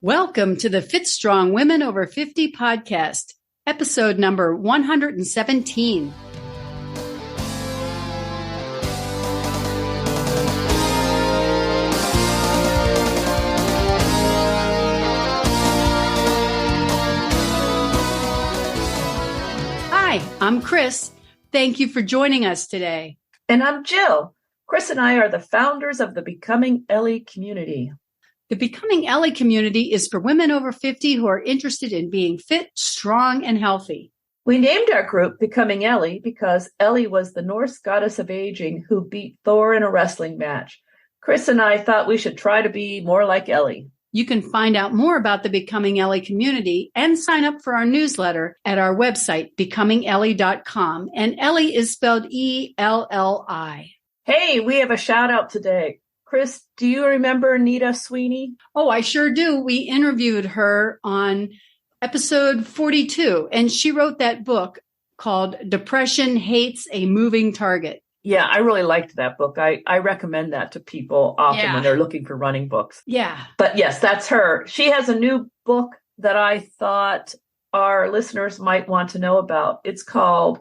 Welcome to the Fit Strong Women Over 50 podcast, episode number 117. Hi, I'm Chris. Thank you for joining us today. And I'm Jill. Chris and I are the founders of the Becoming Ellie community. The Becoming Ellie community is for women over 50 who are interested in being fit, strong, and healthy. We named our group Becoming Ellie because Ellie was the Norse goddess of aging who beat Thor in a wrestling match. Chris and I thought we should try to be more like Ellie. You can find out more about the Becoming Ellie community and sign up for our newsletter at our website, becomingellie.com. And Ellie is spelled E-L-L-I. Hey, we have a shout out today. Chris, do you remember Anita Sweeney? Oh, I sure do. We interviewed her on episode 42, and she wrote that book called Depression Hates a Moving Target. Yeah, I really liked that book. I recommend that to people often when they're looking for running books. Yeah. But yes, that's her. She has a new book that I thought our listeners might want to know about. It's called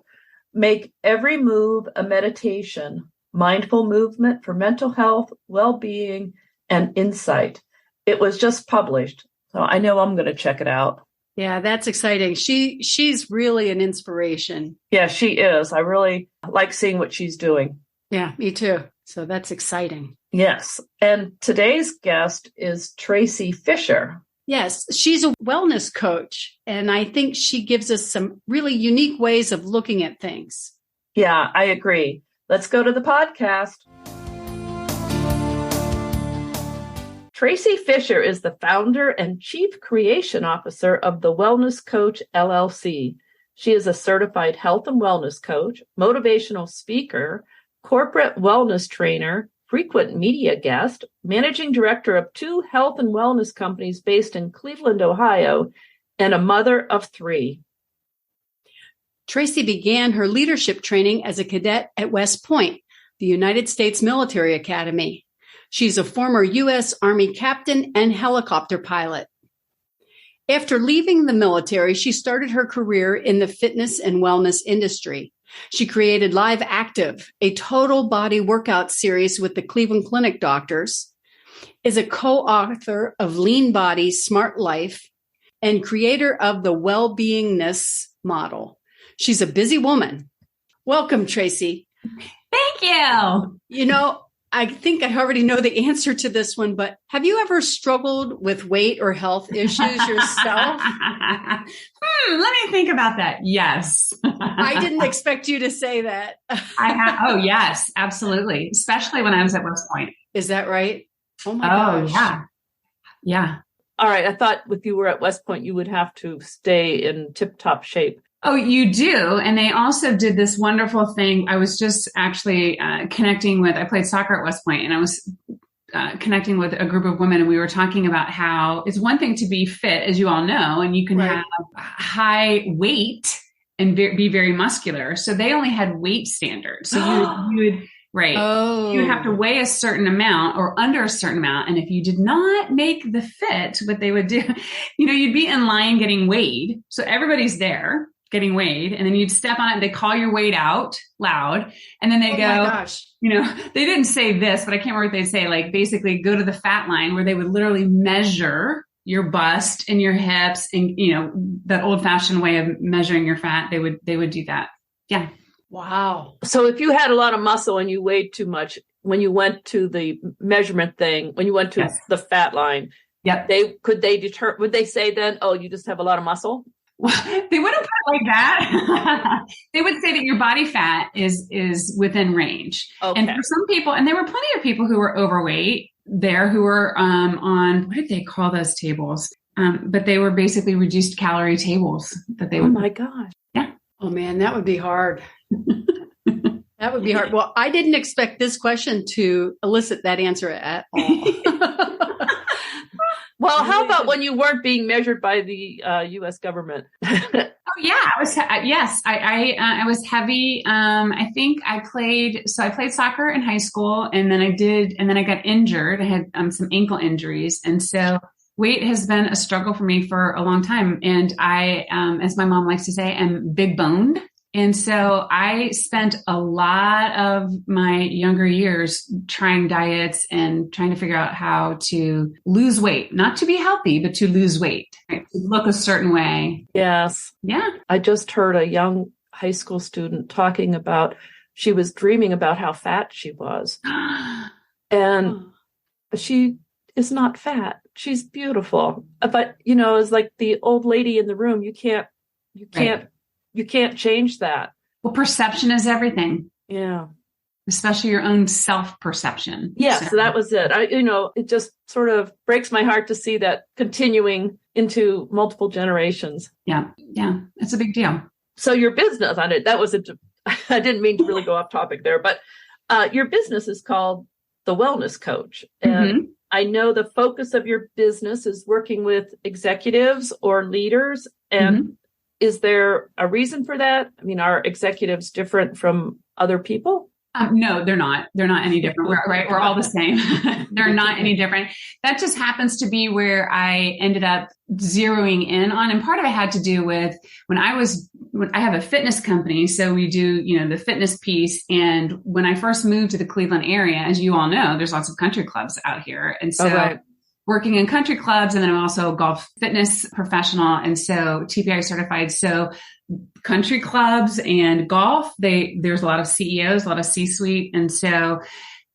Make Every Move a Meditation. Mindful Movement for Mental Health, Well-Being, and Insight. It was just published, so I know I'm going to check it out. Yeah, that's exciting. She's really an inspiration. Yeah, she is. I really like seeing what she's doing. Yeah, me too. So that's exciting. Yes. And today's guest is Traci Fisher. Yes, she's a wellness coach, and I think she gives us some really unique ways of looking at things. Yeah, I agree. Let's go to the podcast. Traci Fisher is the founder and chief creation officer of the Wellness Coach, LLC. She is a certified health and wellness coach, motivational speaker, corporate wellness trainer, frequent media guest, managing director of 2 health and wellness companies based in Cleveland, Ohio, and a mother of 3. Traci began her leadership training as a cadet at West Point, the United States Military Academy. She's a former U.S. Army captain and helicopter pilot. After leaving the military, she started her career in the fitness and wellness industry. She created Live Active, a total body workout series with the Cleveland Clinic doctors, is a co-author of Lean Body, Smart Life, and creator of the Wellbeingness Model. She's a busy woman. Welcome, Traci. Thank you. You know, I think I already know the answer to this one, but have you ever struggled with weight or health issues yourself? Let me think about that. Yes. I didn't expect you to say that. I have. Oh, yes, absolutely. Especially when I was at West Point. Is that right? Oh my gosh. Yeah. Yeah. All right. I thought if you were at West Point, you would have to stay in tip-top shape. Oh, you do. And they also did this wonderful thing. I was just actually connecting with, I played soccer at West Point, and I was connecting with a group of women, and we were talking about how it's one thing to be fit, as you all know, and you can have high weight and be very muscular. So they only had weight standards. So you would, you would have to weigh a certain amount or under a certain amount. And if you did not make the fit, what they would do, you'd be in line getting weighed. So everybody's there getting weighed, and then you'd step on it and they call your weight out loud. And then they they didn't say this, but I can't remember what they'd say, like basically go to the fat line, where they would literally measure your bust and your hips and, that old fashioned way of measuring your fat. They would do that. Yeah. Wow. So if you had a lot of muscle and you weighed too much, when you went to the measurement thing, when you went to the fat line, would they say then, oh, you just have a lot of muscle? Well, they wouldn't put it like that. They would say that your body fat is within range. Okay. And for some people, and there were plenty of people who were overweight there who were on, what did they call those tables? But they were basically reduced calorie tables that they would. Oh my God. Yeah. Oh man, that would be hard. That would be hard. Well, I didn't expect this question to elicit that answer at all. Well, how about when you weren't being measured by the U.S. government? Oh yeah, I was. Yes, I was heavy. I think I played soccer in high school, and then I got injured. I had some ankle injuries, and so weight has been a struggle for me for a long time. And I, as my mom likes to say, am big boned. And so I spent a lot of my younger years trying diets and trying to figure out how to lose weight, not to be healthy, but to lose weight, right? To look a certain way. Yes. Yeah. I just heard a young high school student talking about, she was dreaming about how fat she was. And she is not fat. She's beautiful. But, it's like the old lady in the room. You can't change that. Well, perception is everything. Yeah. Especially your own self-perception. Yeah. So that was it. It just sort of breaks my heart to see that continuing into multiple generations. Yeah. Yeah. It's a big deal. So your business on it, I didn't mean to really go off topic there, but your business is called The Wellness Coach. And I know the focus of your business is working with executives or leaders. And is there a reason for that? I mean, are executives different from other people? No, they're not. They're not any different. We're all the same. They're not any different. That just happens to be where I ended up zeroing in on. And part of it had to do with when I have a fitness company. So we do, the fitness piece. And when I first moved to the Cleveland area, as you all know, there's lots of country clubs out here. And so working in country clubs, and then I'm also a golf fitness professional. And so TPI certified. So country clubs and golf, there's a lot of CEOs, a lot of C-suite. And so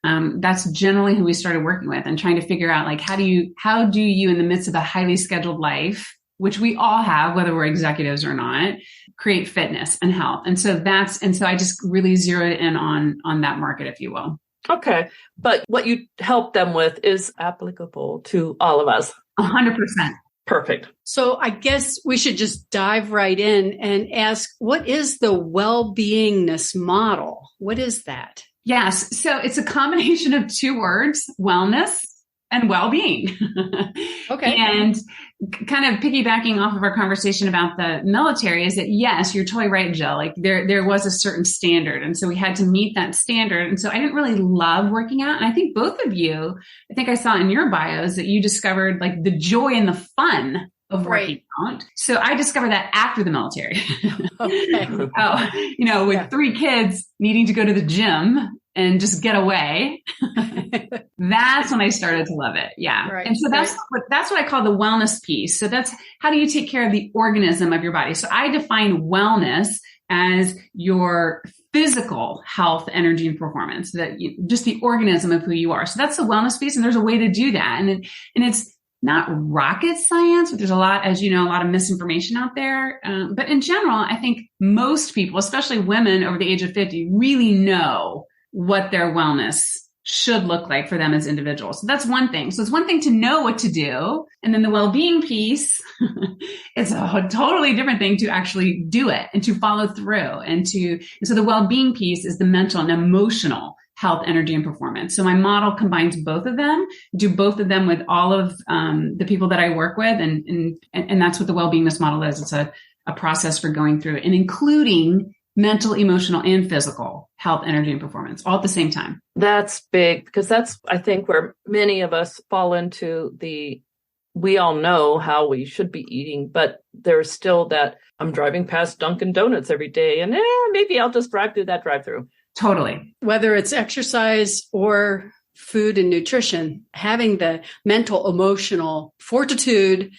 that's generally who we started working with and trying to figure out, like, how do you in the midst of a highly scheduled life, which we all have, whether we're executives or not, create fitness and health. And so I just really zeroed in on that market, if you will. Okay. But what you help them with is applicable to all of us. 100%. Perfect. So I guess we should just dive right in and ask, what is the Wellbeingness Model? What is that? Yes. So it's a combination of two words, wellness and well-being. Okay. And kind of piggybacking off of our conversation about the military is that, yes, you're totally right, Jill. Like there was a certain standard. And so we had to meet that standard. And so I didn't really love working out. And I think both of you, I think I saw in your bios that you discovered like the joy and the fun of working out. So I discovered that after the military. Okay. With 3 kids needing to go to the gym and just get away. That's when I started to love it. Yeah. Right. And so that's what I call the wellness piece. So that's how do you take care of the organism of your body? So I define wellness as your physical health, energy, and performance, just the organism of who you are. So that's the wellness piece. And there's a way to do that. And it's not rocket science, but there's a lot, as you know, a lot of misinformation out there. But in general, I think most people, especially women over the age of 50, really know what their wellness should look like for them as individuals. So that's one thing. So it's one thing to know what to do. And then the well-being piece, it's a totally different thing to actually do it and to follow through. And so the well-being piece is the mental and emotional health, energy, and performance. So my model combines both of them, do both of them with all of the people that I work with. And that's what the Wellbeingness Model is. It's a process for going through and including mental, emotional, and physical health, energy, and performance all at the same time. That's big because that's, I think, where many of us fall into we all know how we should be eating, but there's still that I'm driving past Dunkin' Donuts every day and maybe I'll just drive through that drive-through. Totally. Whether it's exercise or food and nutrition, having the mental, emotional fortitude,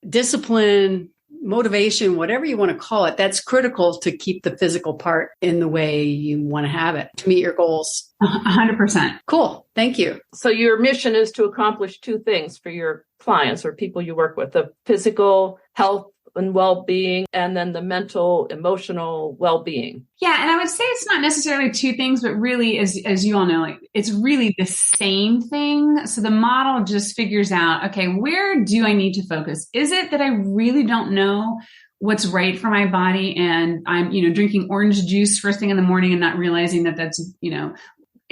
discipline, motivation, whatever you want to call it, that's critical to keep the physical part in the way you want to have it to meet your goals. 100%. Cool. Thank you. So your mission is to accomplish 2 things for your clients or people you work with, the physical health and well-being, and then the mental, emotional well-being. Yeah. And I would say it's not necessarily 2 things, but really, as you all know, like it's really the same thing. So the model just figures out, okay, where do I need to focus? Is it that I really don't know what's right for my body and I'm, drinking orange juice first thing in the morning and not realizing that that's,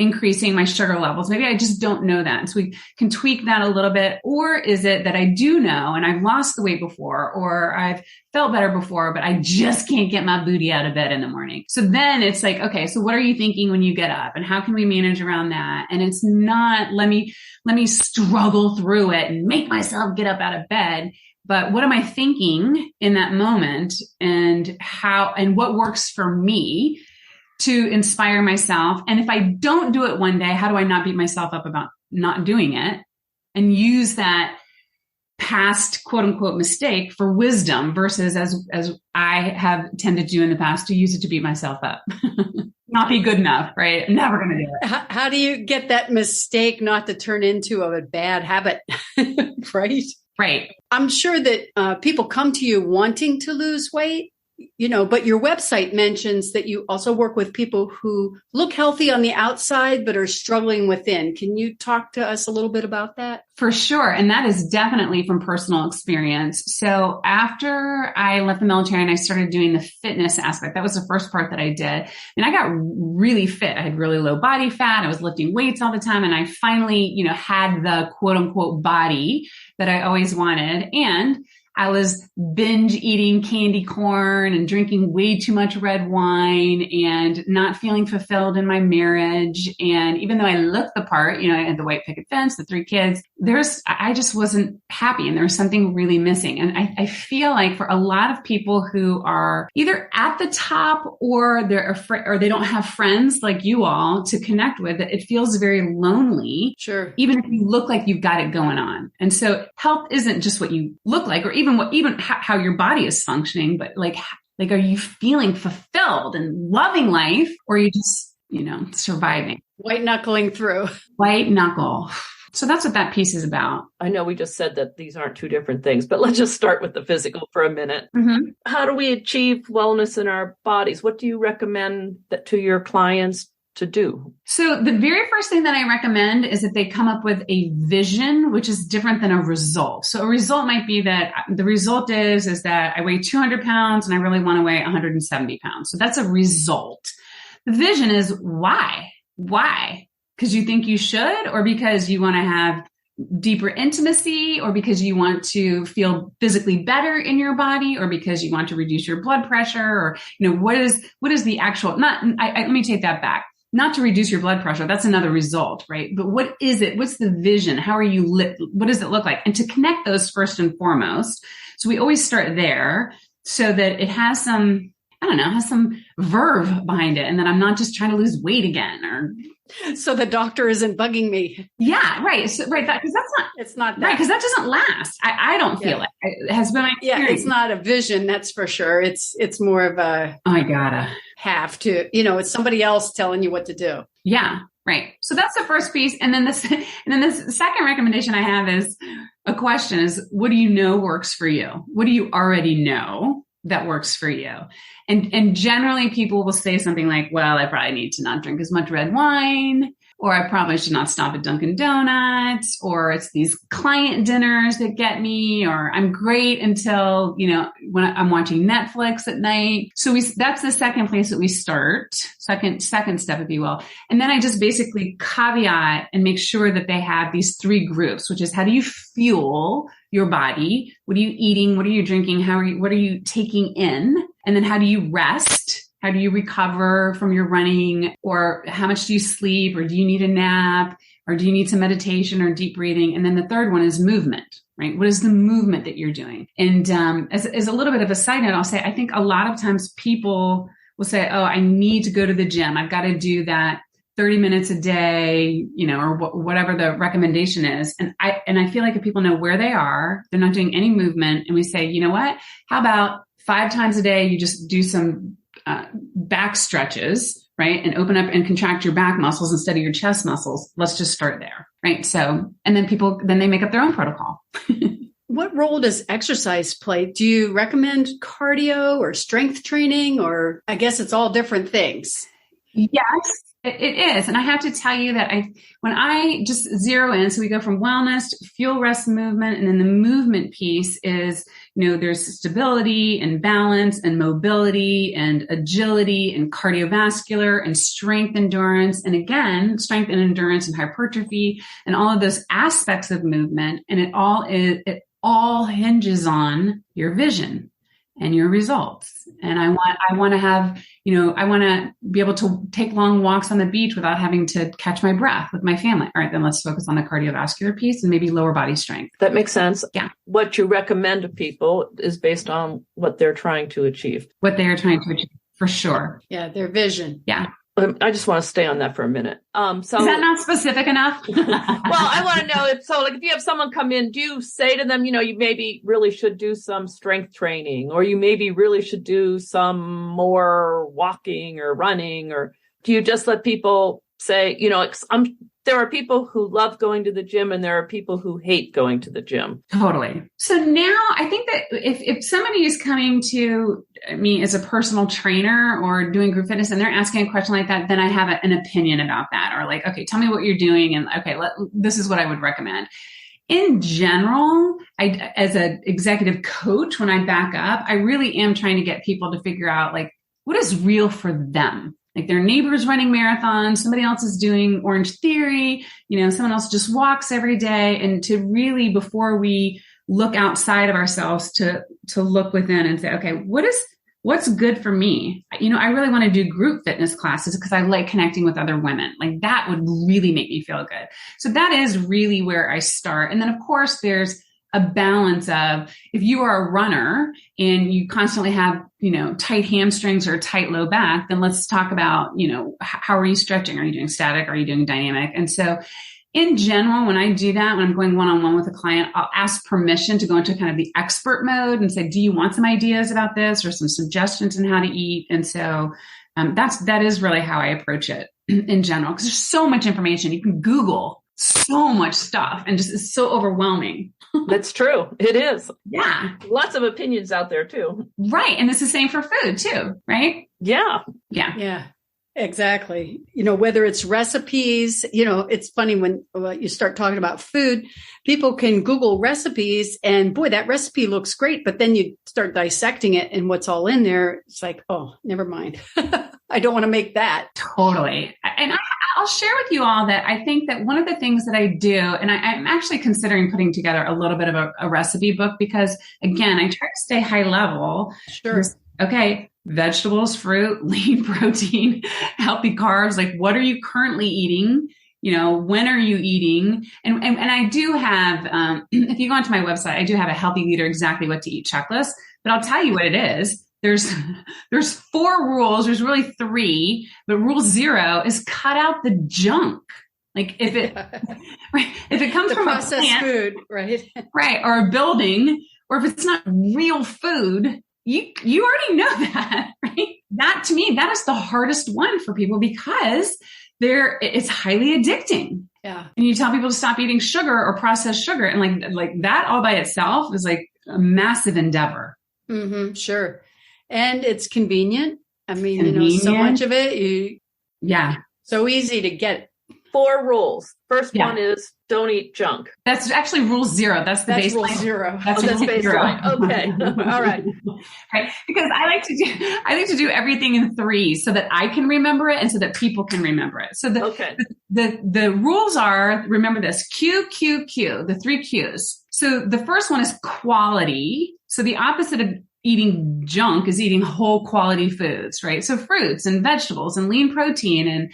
increasing my sugar levels? Maybe I just don't know that. So we can tweak that a little bit. Or is it that I do know and I've lost the weight before, or I've felt better before, but I just can't get my booty out of bed in the morning. So then it's like, okay, so what are you thinking when you get up, and how can we manage around that? And it's not, let me struggle through it and make myself get up out of bed. But what am I thinking in that moment, and how, and what works for me to inspire myself? And if I don't do it one day, how do I not beat myself up about not doing it, and use that past quote unquote mistake for wisdom versus as I have tended to do in the past, to use it to beat myself up. Not be good enough, right? I'm never going to do it. How do you get that mistake not to turn into a bad habit? Right? Right. I'm sure that people come to you wanting to lose weight, but your website mentions that you also work with people who look healthy on the outside, but are struggling within. Can you talk to us a little bit about that? For sure. And that is definitely from personal experience. So after I left the military and I started doing the fitness aspect, that was the first part that I did. And I got really fit. I had really low body fat. I was lifting weights all the time. And I finally, had the quote unquote body that I always wanted. And I was binge eating candy corn and drinking way too much red wine and not feeling fulfilled in my marriage. And even though I looked the part, I had the white picket fence, the 3 kids, I just wasn't happy, and there was something really missing. And I feel like for a lot of people who are either at the top or they're afraid, or they don't have friends like you all to connect with, it feels very lonely. Sure. Even if you look like you've got it going on. And so health isn't just what you look like, or even how your body is functioning, but like, are you feeling fulfilled and loving life, or are you just, surviving? White knuckling through. White knuckle. So that's what that piece is about. I know we just said that these aren't two different things, but let's just start with the physical for a minute. Mm-hmm. How do we achieve wellness in our bodies? What do you recommend to your clients to do? So the very first thing that I recommend is that they come up with a vision, which is different than a result. So a result might be that the result is that I weigh 200 pounds and I really want to weigh 170 pounds. So that's a result. The vision is why? Why? Because you think you should, or because you want to have deeper intimacy, or because you want to feel physically better in your body, or because you want to reduce your blood pressure, or, what is the actual, let me take that back. Not to reduce your blood pressure. That's another result, right? But what is it? What's the vision? How are you lit? What does it look like? And to connect those first and foremost. So we always start there so that it has some verve behind it. And that I'm not just trying to lose weight again, or. So the doctor isn't bugging me. Yeah, right. So, right. Because that's not. It's not that. Right. Because that doesn't last. I don't feel like it has been my experience. Yeah, it's not a vision. That's for sure. It's more of a. I gotta have to. It's somebody else telling you what to do. Yeah. Right. So that's the first piece. And then this second recommendation I have is a question is, what do you know works for you? What do you already know that works for you? And generally people will say something like, well, I probably need to not drink as much red wine, or I probably should not stop at Dunkin' Donuts, or it's these client dinners that get me, or I'm great until, when I'm watching Netflix at night. So that's the second place that we start, second step, if you will. And then I just basically caveat and make sure that they have these 3 groups, which is, how do you fuel your body? What are you eating? What are you drinking? What are you taking in? And then how do you rest? How do you recover from your running? Or how much do you sleep? Or do you need a nap? Or do you need some meditation or deep breathing? And then the third one is movement, right? What is the movement that you're doing? And as a little bit of a side note, I'll say, I think a lot of times people will say, oh, I need to go to the gym. I've got to do that 30 minutes a day, or whatever the recommendation is. And I feel like if people know where they are, they're not doing any movement, and we say, you know what, how about 5 times a day, you just do some back stretches, right? And open up and contract your back muscles instead of your chest muscles. Let's just start there, right? So, and then they make up their own protocol. What role does exercise play? Do you recommend cardio or strength training, or I guess it's all different things? Yes. It is. And I have to tell you that when I just zero in, so we go from wellness to fuel, rest, movement. And then the movement piece is, there's stability and balance and mobility and agility and cardiovascular and strength, endurance. And again, strength and endurance and hypertrophy and all of those aspects of movement. And it all hinges on your vision and your results. And I want to have, I want to be able to take long walks on the beach without having to catch my breath with my family. All right, then let's focus on the cardiovascular piece and maybe lower body strength. That makes sense. Yeah. What you recommend to people is based on what they're trying to achieve. What they are trying to achieve, for sure. Yeah, their vision. Yeah. I just want to stay on that for a minute. So is that not specific enough? Well, I want to know if you have someone come in, do you say to them, you maybe really should do some strength training, or you maybe really should do some more walking or running, or do you just let people say, there are people who love going to the gym and there are people who hate going to the gym. Totally. So now I think that if somebody is coming to me as a personal trainer or doing group fitness and they're asking a question like that, then I have an opinion about that, or like, okay, tell me what you're doing. And okay, this is what I would recommend. In general, as an executive coach, when I back up, I really am trying to get people to figure out like, what is real for them? Like their neighbor's running marathons, somebody else is doing Orange Theory, someone else just walks every day. And to really, before we look outside of ourselves, to look within and say, okay, what's good for me? I really want to do group fitness classes because I like connecting with other women. Like that would really make me feel good. So that is really where I start. And then of course there's a balance of, if you are a runner and you constantly have, tight hamstrings or tight low back, then let's talk about, how are you stretching? Are you doing static? Are you doing dynamic? And so in general, when I do that, when I'm going one-on-one with a client, I'll ask permission to go into kind of the expert mode and say, do you want some ideas about this or some suggestions on how to eat? And so that is really how I approach it in general, because there's so much information. You can Google so much stuff and just it's so overwhelming. That's true. It is. Yeah. Lots of opinions out there too. Right. And it's the same for food too, right? Yeah. Yeah. Yeah. Exactly. Whether it's recipes, it's funny when you start talking about food, people can Google recipes and boy, that recipe looks great. But then you start dissecting it and what's all in there. It's like, oh, never mind. I don't want to make that. Totally. And I'll share with you all that I think that one of the things that I do, and I'm actually considering putting together a little bit of a recipe book because again, I try to stay high level. Sure. Okay. Vegetables, fruit, lean protein, healthy carbs. Like what are you currently eating? When are you eating? And I do have, if you go onto my website, I do have a healthy leader, exactly what to eat checklist, but I'll tell you what it is. There's 4 rules. There's really 3, but rule 0 is cut out the junk. Like if it comes from processed a plant, food, right? Right. Or a building, or if it's not real food, you already know that, right? That to me, that is the hardest one for people because it's highly addicting. Yeah. And you tell people to stop eating sugar or processed sugar. And like that all by itself is like a massive endeavor. Mm-hmm, sure. And it's convenient. I mean, so much of it, so easy to get. 4 rules. First one is don't eat junk. That's actually rule 0. That's the baseline. Rule 0. That's baseline. Okay. All right. Right. Because I like to do everything in 3 so that I can remember it and so that people can remember it. So the rules are, remember this, Q, the 3 Qs. So the first one is quality. So the opposite of eating junk is eating whole quality foods, right? So fruits and vegetables and lean protein and,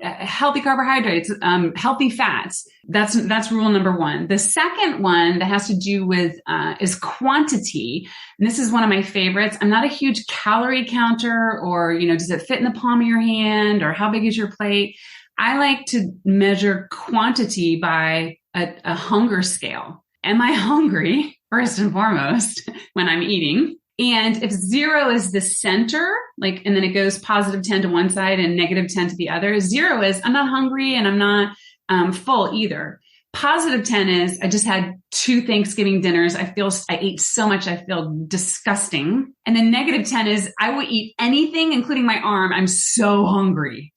healthy carbohydrates, healthy fats. That's rule number 1. The second one that has to do with, is quantity. And this is one of my favorites. I'm not a huge calorie counter or, does it fit in the palm of your hand or how big is your plate? I like to measure quantity by a hunger scale. Am I hungry? First and foremost, when I'm eating. And if 0 is the center, and then it goes positive 10 to one side and negative 10 to the other, 0 is I'm not hungry and I'm not full either. Positive 10 is I just had 2 Thanksgiving dinners. I ate so much, I feel disgusting. And then negative 10 is I will eat anything, including my arm. I'm so hungry.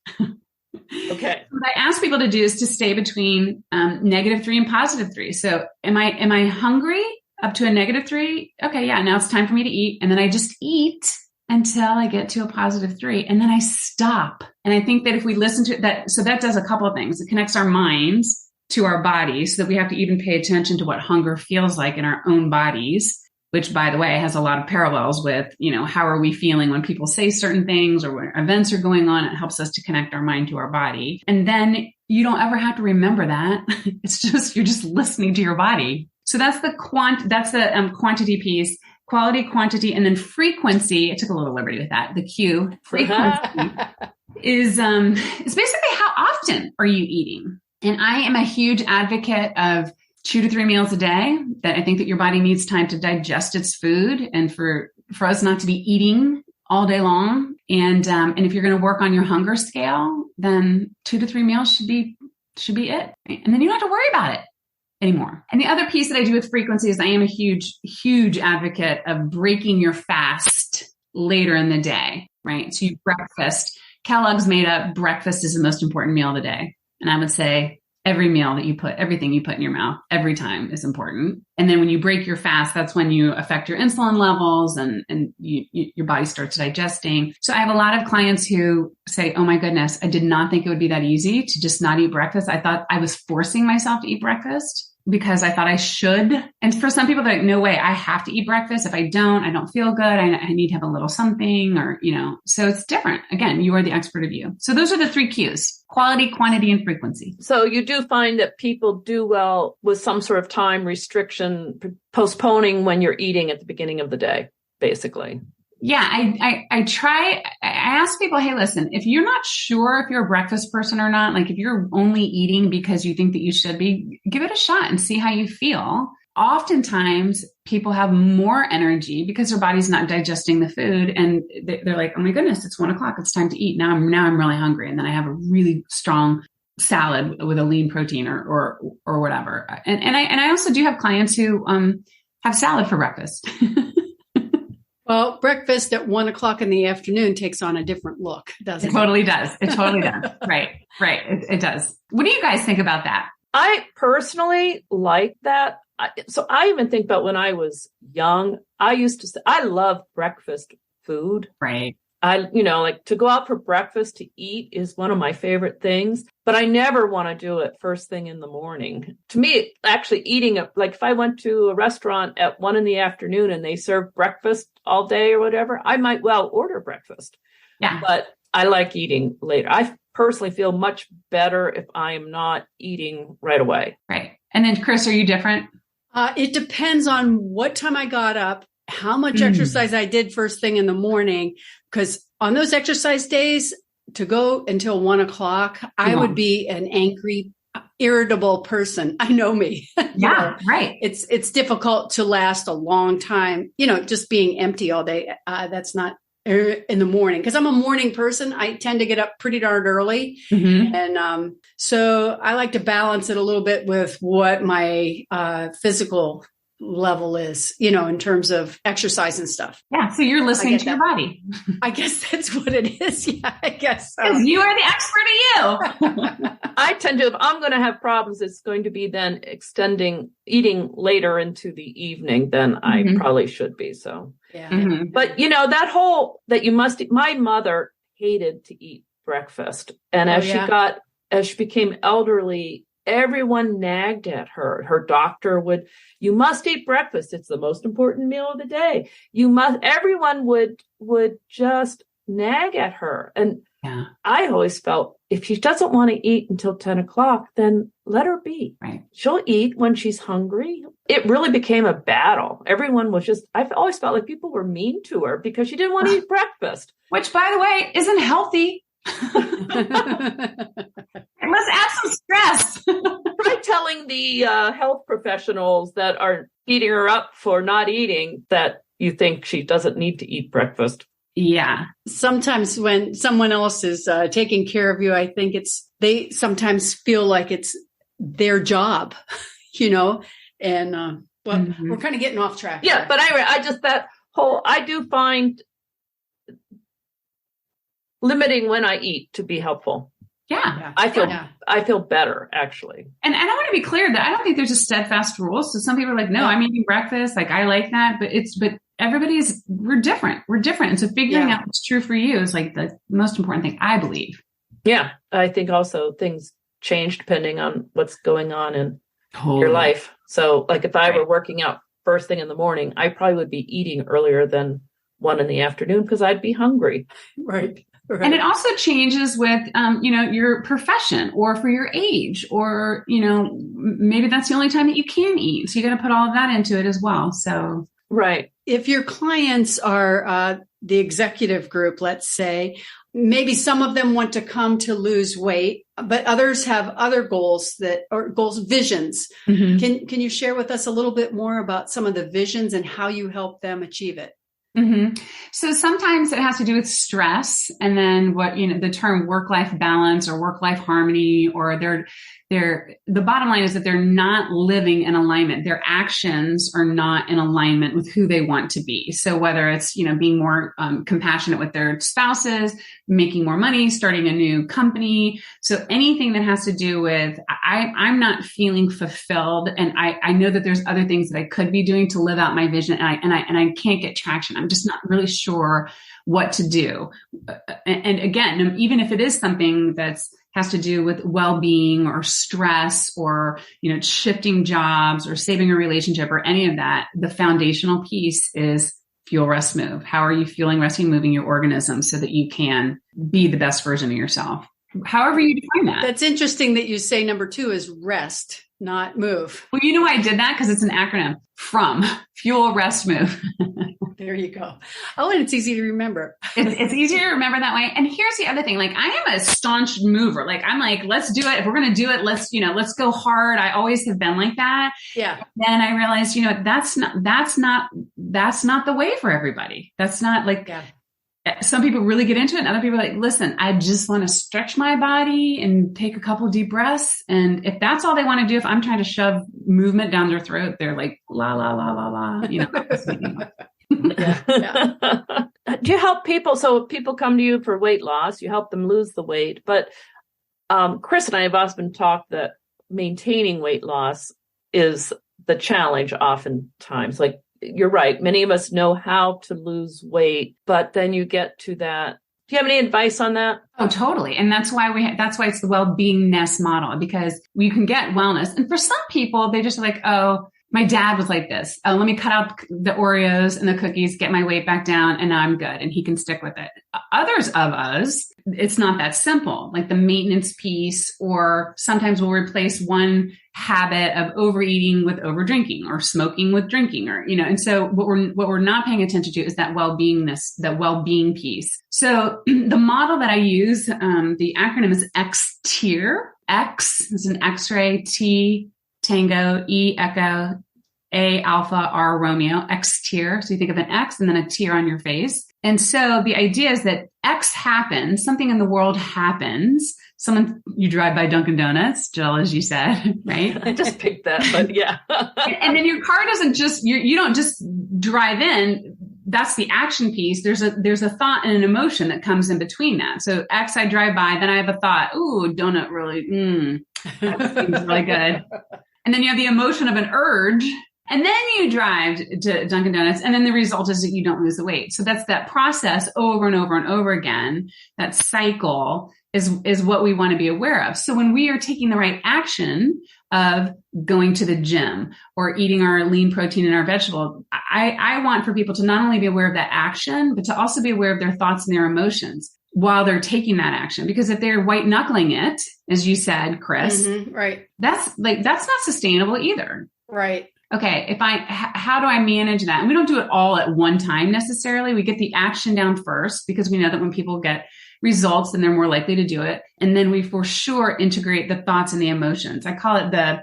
Okay. What I ask people to do is to stay between -3 and +3. So am I hungry up to a -3? Okay, yeah, now it's time for me to eat. And then I just eat until I get to a +3. And then I stop. And I think that if we listen to that, so that does a couple of things. It connects our minds to our bodies so that we have to even pay attention to what hunger feels like in our own bodies, which, by the way, has a lot of parallels with, how are we feeling when people say certain things or when events are going on. It helps us to connect our mind to our body. And then you don't ever have to remember that. It's just, you're just listening to your body. So that's the quantity piece, quality, quantity, and then frequency. I took a little liberty with that. The Q, frequency, is basically how often are you eating? And I am a huge advocate of 2 to 3 meals a day, that I think that your body needs time to digest its food and for us not to be eating all day long. And if you're going to work on your hunger scale, then 2 to 3 meals should be it. And then you don't have to worry about it anymore. And the other piece that I do with frequency is I am a huge, huge advocate of breaking your fast later in the day, right? So you breakfast. Kellogg's made up breakfast is the most important meal of the day. And I would say every meal that you put, everything you put in your mouth every time is important. And then when you break your fast, that's when you affect your insulin levels and your body starts digesting. So I have a lot of clients who say, oh my goodness, I did not think it would be that easy to just not eat breakfast. I thought I was forcing myself to eat breakfast because I thought I should. And for some people, they're like, no way, I have to eat breakfast. If I don't feel good. I need to have a little something or, so it's different. Again, you are the expert of you. So those are the 3 Qs: quality, quantity, and frequency. So you do find that people do well with some sort of time restriction, postponing when you're eating at the beginning of the day, basically. Yeah, I try. I ask people, hey, listen, if you're not sure if you're a breakfast person or not, like if you're only eating because you think that you should be, give it a shot and see how you feel. Oftentimes people have more energy because their body's not digesting the food and they're like, oh my goodness, it's 1 o'clock. It's time to eat. Now I'm really hungry. And then I have a really strong salad with a lean protein or whatever. And I also do have clients who have salad for breakfast. Well, breakfast at 1 o'clock in the afternoon takes on a different look, doesn't it? It totally does. It totally does. Right. It does. What do you guys think about that? I personally like that. So I even think about when I was young, I used to say, I love breakfast food. Right. Like to go out for breakfast to eat is one of my favorite things, but I never want to do it first thing in the morning. To me, actually eating like if I went to a restaurant at 1 p.m. and they serve breakfast all day or whatever, I might well order breakfast. Yeah. But I like eating later. I personally feel much better if I am not eating right away. Right. And then Chris, are you different? It depends on what time I got up, how much exercise I did first thing in the morning, because on those exercise days to go until 1 o'clock, I would be an angry, irritable person. I know me. Yeah, right. It's difficult to last a long time, just being empty all day. That's not in the morning because I'm a morning person. I tend to get up pretty darn early. Mm-hmm. And so I like to balance it a little bit with what my physical level is, in terms of exercise and stuff. Yeah. So you're listening to your body. I guess that's what it is. Yeah, I guess so. You are the expert of you. I tend to, if I'm going to have problems, it's going to be then eating later into the evening than I probably should be. So, yeah. Mm-hmm. But my mother hated to eat breakfast. And as she became elderly, everyone nagged at her. Her doctor you must eat breakfast. It's the most important meal of the day. Everyone would just nag at her. And I always felt if she doesn't want to eat until 10 o'clock, then let her be. Right. She'll eat when she's hungry. It really became a battle. Everyone was I've always felt like people were mean to her because she didn't want to eat breakfast. Which, by the way, isn't healthy. Let's add some stress. Try telling the health professionals that are beating her up for not eating that you think she doesn't need to eat breakfast. Yeah. Sometimes when someone else is taking care of you, I think they sometimes feel like it's their job, and we're kind of getting off track. Yeah. Here. But anyway, I do find limiting when I eat to be helpful. Yeah. I feel better, actually. And I want to be clear that I don't think there's a steadfast rule. So some people are like, no, I'm eating breakfast. Like, I like that, but we're different. We're different. And so figuring out what's true for you is like the most important thing, I believe. Yeah. I think also things change depending on what's going on in your life. So like if I were working out first thing in the morning, I probably would be eating earlier than 1 in the afternoon because I'd be hungry. Right. And it also changes with, your profession or for your age, or, maybe that's the only time that you can eat. So you got to put all of that into it as well. So, right. If your clients are the executive group, let's say, maybe some of them want to come to lose weight, but others have other goals visions. Mm-hmm. Can you share with us a little bit more about some of the visions and how you help them achieve it? Mm-hmm. So sometimes it has to do with stress, and then the term work-life balance or work-life harmony, or the bottom line is that they're not living in alignment. Their actions are not in alignment with who they want to be. So whether it's, being more compassionate with their spouses, making more money, starting a new company. So anything that has to do with, I'm not feeling fulfilled. And I know that there's other things that I could be doing to live out my vision. And I can't get traction. I'm just not really sure what to do. And again, even if it is something has to do with well-being or stress or, shifting jobs or saving a relationship or any of that, the foundational piece is fuel, rest, move. How are you feeling, resting, moving your organism so that you can be the best version of yourself? However you define that. That's interesting that you say number 2 is rest, not move. Well, I did that because it's an acronym from fuel, rest, move. There you go. Oh, and it's easy to remember. It's easier to remember that way. And here's the other thing. Like, I am a staunch mover. Like, I'm like, let's do it. If we're going to do it, let's go hard. I always have been like that. Yeah. Then I realized, that's not the way for everybody. That's not like, some people really get into it. And other people are like, listen, I just want to stretch my body and take a couple deep breaths. And if that's all they want to do, if I'm trying to shove movement down their throat, they're like, la, la, la, la, la, Do you help people? So people come to you for weight loss, you help them lose the weight. But Chris and I have often talked that maintaining weight loss is the challenge oftentimes. Like, you're right. Many of us know how to lose weight, but then you get to that. Do you have any advice on that? Oh, totally. And that's why that's why it's the Wellbeingness Model, because you can get wellness. And for some people, they just are like, oh, my dad was like this. Oh, let me cut out the Oreos and the cookies, get my weight back down, and now I'm good. And he can stick with it. Others of us, it's not that simple. Like the maintenance piece, or sometimes we'll replace one habit of overeating with overdrinking, or smoking with drinking, or, and so what we're not paying attention to is that well-being piece. So the model that I use, the acronym is X-TIER. X is an X-ray, T, Tango, E, Echo, A, Alpha, R, Romeo, X-TIER. So you think of an X and then a tear on your face. And so the idea is that X happens, something in the world happens. You drive by Dunkin' Donuts, Jill, as you said, right? I just picked that, but yeah. And then your car doesn't you don't just drive in. That's the action piece. There's a thought and an emotion that comes in between that. So X, I drive by, then I have a thought, ooh, donut really, that seems really good. And then you have the emotion of an urge, and then you drive to Dunkin' Donuts, and then the result is that you don't lose the weight. So that's that process over and over and over again. That cycle is what we want to be aware of. So when we are taking the right action of going to the gym or eating our lean protein and our vegetable, I want for people to not only be aware of that action, but to also be aware of their thoughts and their emotions while they're taking that action. Because if they're white knuckling it, as you said, Chris, right, that's not sustainable either. Right. Okay. How do I manage that? And we don't do it all at one time necessarily. We get the action down first, because we know that when people get results, then they're more likely to do it. And then we for sure integrate the thoughts and the emotions. I call it the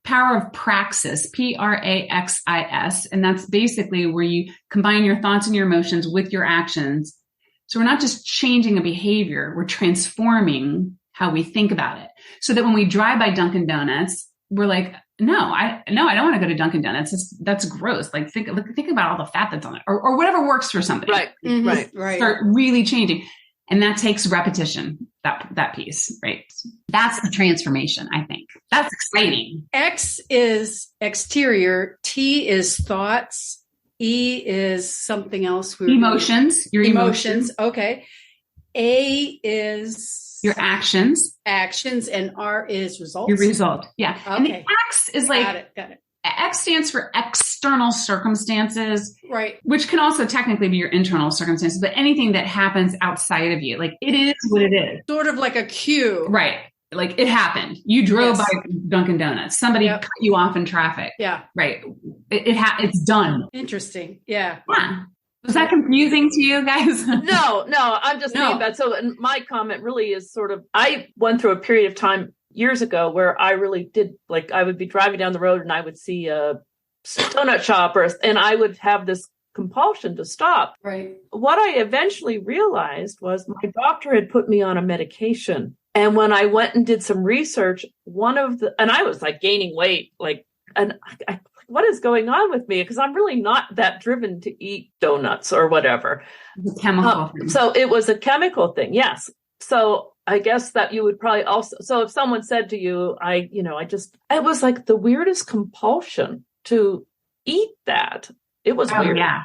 power of praxis, Praxis. And that's basically where you combine your thoughts and your emotions with your actions. So we're not just changing a behavior, we're transforming how we think about it. So that when we drive by Dunkin' Donuts, we're like, no, I don't want to go to Dunkin' Donuts. That's gross. Like think about all the fat that's on it, or whatever works for somebody. Right. Mm-hmm. Right. Start really changing. And that takes repetition, that piece, right? That's the transformation, I think. That's exciting. X is exterior. T is thoughts. E is something else. Emotions. Your emotions. Okay. A is your actions. Actions. And R is results. Your result. Yeah. Okay. And the X is like, got it. X stands for external circumstances, right? Which can also technically be your internal circumstances, but anything that happens outside of you, like it is what it is. Sort of like a cue. Right. Like it happened. You drove by Dunkin' Donuts. Somebody cut you off in traffic. Yeah. Right. It's done. Interesting. Yeah. Yeah. Was that confusing to you guys? No, I'm just saying that. So my comment really is sort of, I went through a period of time years ago where I really did, like, I would be driving down the road and I would see a donut shop and I would have this compulsion to stop. Right. What I eventually realized was my doctor had put me on a medication. And when I went and did some research, and I was like gaining weight, what is going on with me? Because I'm really not that driven to eat donuts or whatever. The chemical thing. So it was a chemical thing. Yes. So I guess that you would probably also, so if someone said to you, it was like the weirdest compulsion to eat that. It was weird. Yeah.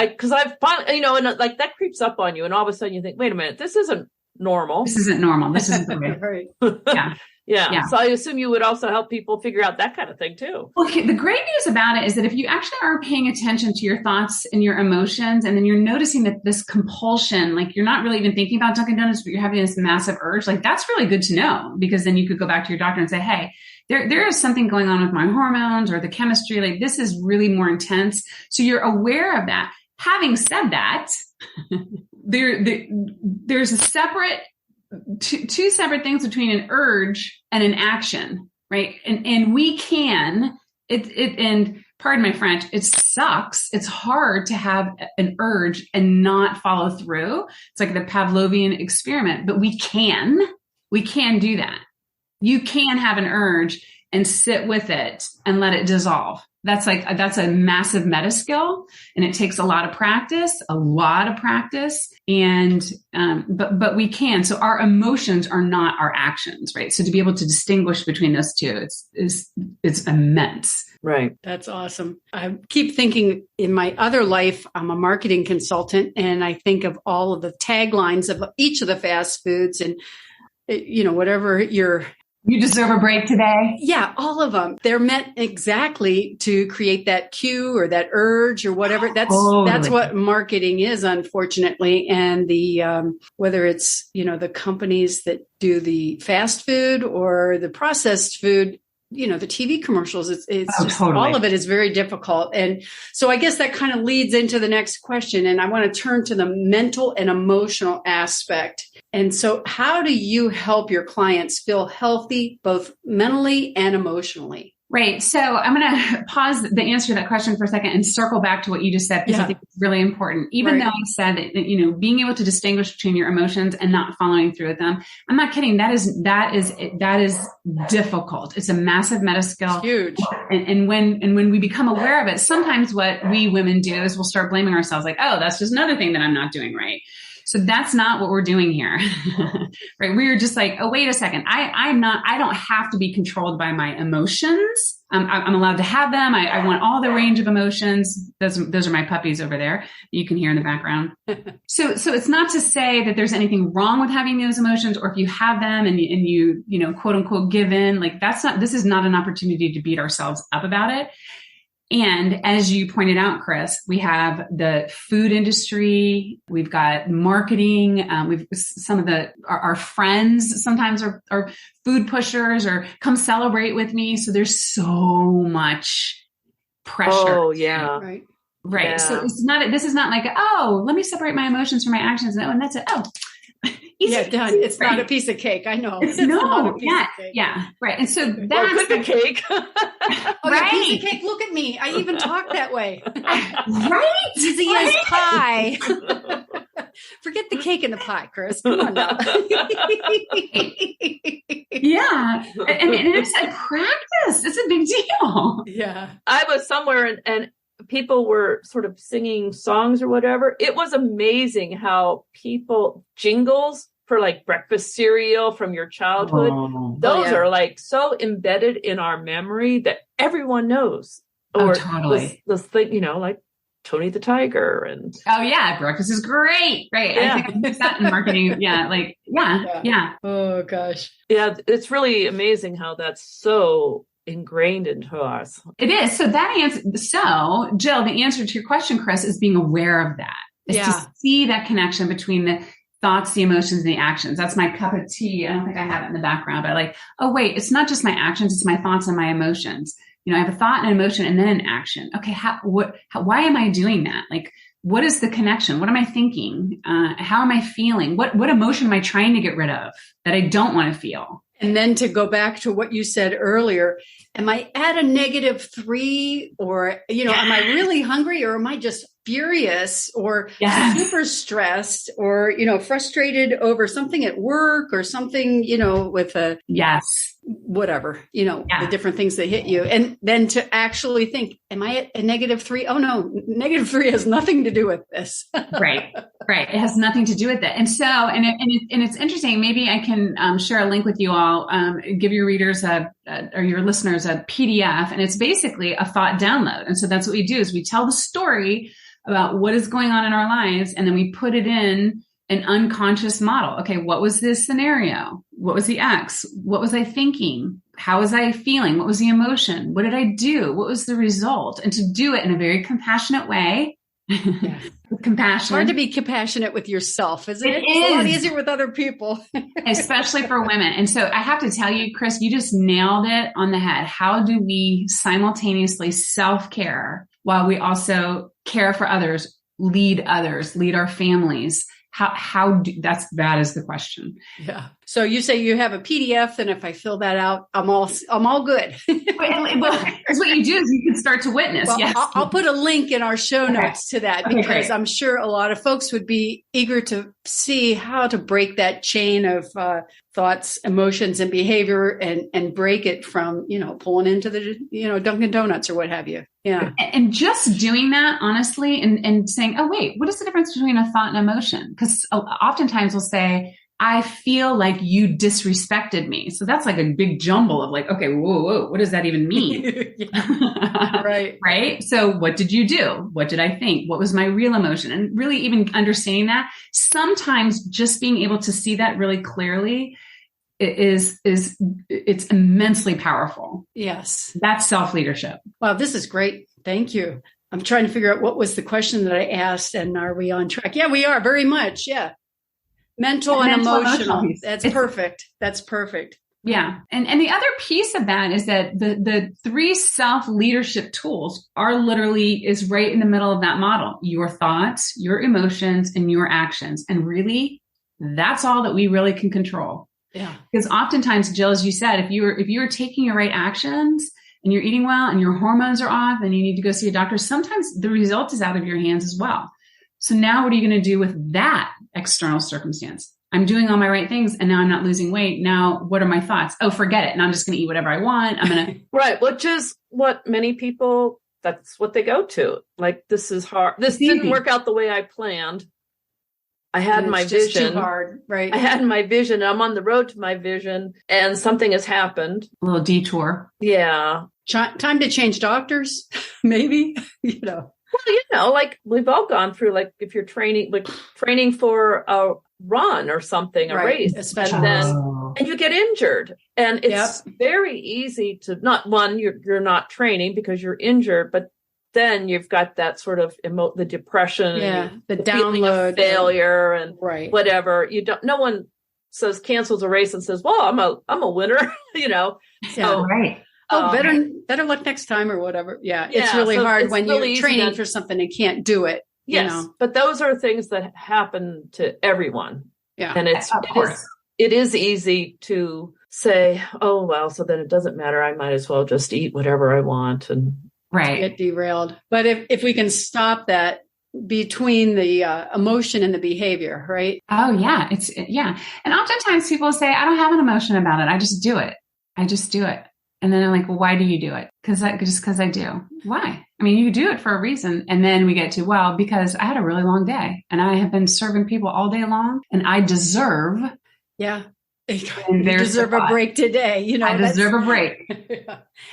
Because I've found, and like that creeps up on you. And all of a sudden you think, wait a minute, this isn't normal. This isn't normal. This isn't the way. Right. Yeah. Yeah. So I assume you would also help people figure out that kind of thing too. Well, the great news about it is that if you actually are paying attention to your thoughts and your emotions, and then you're noticing that this compulsion, like you're not really even thinking about Dunkin' Donuts, but you're having this massive urge, like that's really good to know, because then you could go back to your doctor and say, hey, there is something going on with my hormones or the chemistry. Like this is really more intense. So you're aware of that. Having said that, there's a separate two separate things between an urge and an action, right? And we can, and pardon my French, it sucks. It's hard to have an urge and not follow through. It's like the Pavlovian experiment, but we can do that. You can have an urge and sit with it and let it dissolve. That's a massive meta skill, and it takes a lot of practice, and, but we can. So our emotions are not our actions, right? So to be able to distinguish between those two, it's immense. Right. That's awesome. I keep thinking in my other life, I'm a marketing consultant, and I think of all of the taglines of each of the fast foods and, whatever you deserve a break today. Yeah, all of them. They're meant exactly to create that cue or that urge or whatever. That's what marketing is, unfortunately. And the whether it's the companies that do the fast food or the processed food, the TV commercials, it's just, totally. All of it is very difficult. And so I guess that kind of leads into the next question. And I want to turn to the mental and emotional aspect. And so how do you help your clients feel healthy, both mentally and emotionally? Right. So I'm going to pause the answer to that question for a second and circle back to what you just said, because I think it's really important. Even though I said that, being able to distinguish between your emotions and not following through with them, I'm not kidding. That is difficult. It's a massive meta skill. It's huge. And when we become aware of it, sometimes what we women do is we'll start blaming ourselves, like, oh, that's just another thing that I'm not doing right. So that's not what we're doing here, right? We're just like, oh, wait a second. I don't have to be controlled by my emotions. I'm allowed to have them. I want all the range of emotions. Those are my puppies over there. You can hear in the background. So it's not to say that there's anything wrong with having those emotions, or if you have them and you quote unquote give in, like this is not an opportunity to beat ourselves up about it. And as you pointed out, Chris, we have the food industry, we've got marketing, we've some of our friends sometimes are food pushers or come celebrate with me. So there's so much pressure. Oh, yeah. Right. Right. Yeah. So this is not like, oh, let me separate my emotions from my actions. And that's it. Oh, easy. Yeah, done. It's not a piece of cake. I know. It's not a piece of cake. Yeah. Right. And so Or that's the cake. Yeah, piece of cake. Look at me. I even talk that way. Right. Easy as pie. Forget the cake and the pie, Chris. Come on now. Yeah. And it's a practice. It's a big deal. Yeah. I was somewhere and people were sort of singing songs or whatever, it was amazing how jingles for like breakfast cereal from your childhood, those are like so embedded in our memory that everyone knows. Or totally. this thing, like Tony the Tiger and breakfast is great. Right. Yeah. I think I used that in marketing. Yeah. Oh gosh. Yeah. It's really amazing how that's so ingrained into us. It is. So Jill, the answer to your question, Chris, is being aware of that. It's to see that connection between the thoughts, the emotions, and the actions. That's my cup of tea. I don't think I have it in the background, but it's not just my actions, it's my thoughts and my emotions. I have a thought and an emotion and then an action. Okay. Why am I doing that? Like, what is the connection? What am I thinking? How am I feeling? What emotion am I trying to get rid of that I don't want to feel? And then to go back to what you said earlier, am I at a -3 or, am I really hungry or am I just furious or super stressed or, frustrated over something at work or something, with whatever, the different things that hit you. And then to actually think, am I at a -3? Oh no, -3 has nothing to do with this. Right. It has nothing to do with it. And so, and it's interesting, maybe I can share a link with you all, give your readers or your listeners a PDF, and it's basically a thought download. And so that's what we do is we tell the story about what is going on in our lives, and then we put it in an unconscious model. Okay, what was this scenario? What was the X? What was I thinking? How was I feeling? What was the emotion? What did I do? What was the result? And to do it in a very compassionate way. With compassion. It's hard to be compassionate with yourself, isn't it? It's a lot easier with other people. Especially for women. And so I have to tell you, Chris, you just nailed it on the head. How do we simultaneously self-care while we also care for others, lead our families? That is the question. Yeah. So you say you have a PDF, and if I fill that out, I'm all good. Well, that's what you do is you can start to witness. Well, yes. I'll put a link in our show notes to that because I'm sure a lot of folks would be eager to see how to break that chain of thoughts, emotions, and behavior and break it from, pulling into the, Dunkin' Donuts or what have you. Yeah. And just doing that honestly and saying, oh, wait, what is the difference between a thought and emotion? Because oftentimes we'll say, I feel like you disrespected me. So that's like a big jumble of like, okay, whoa, what does that even mean? Right. Right. So what did you do? What did I think? What was my real emotion? And really even understanding that, sometimes just being able to see that really clearly it's immensely powerful. Yes. That's self-leadership. Wow, this is great. Thank you. I'm trying to figure out what was the question that I asked, and are we on track? Yeah, we are very much. Yeah. Mental and emotional. That's perfect. That's perfect. Yeah. And the other piece of that is that the 3 self-leadership tools is right in the middle of that model. Your thoughts, your emotions, and your actions. And really, that's all that we really can control. Yeah. Because oftentimes, Jill, as you said, if you're taking your right actions and you're eating well and your hormones are off and you need to go see a doctor, sometimes the result is out of your hands as well. So now what are you going to do with that external circumstance? I'm doing all my right things and now I'm not losing weight. Now, what are my thoughts? Oh, forget it. And I'm just going to eat whatever I want. I'm going to. Right. Which is what many people, that's what they go to. Like, this is hard. This didn't work out the way I planned. I had my vision. Too hard, right? I had my vision. I'm on the road to my vision and something has happened. A little detour. Yeah. Time to change doctors, maybe, Well, like we've all gone through, like if you're training for a run or something, a race, especially and you get injured, and it's very easy to you're not training because you're injured, but then you've got that sort of the depression, the download, failure, and whatever. No one cancels a race and says, "Well, I'm a winner," So, right. Oh, better luck next time or whatever. Yeah. It's really hard when you're training for something and can't do it. Yes. But those are things that happen to everyone. Yeah. And it is easy to say, oh, well, so then it doesn't matter. I might as well just eat whatever I want and get derailed. But if we can stop that between the emotion and the behavior, right? Oh, yeah. And oftentimes people say, I don't have an emotion about it. I just do it. And then I'm like, well, why do you do it? Just because I do. Why? I mean, you do it for a reason. And then we get to, well, because I had a really long day and I have been serving people all day long and I deserve. Yeah. You deserve a break today. I deserve a break.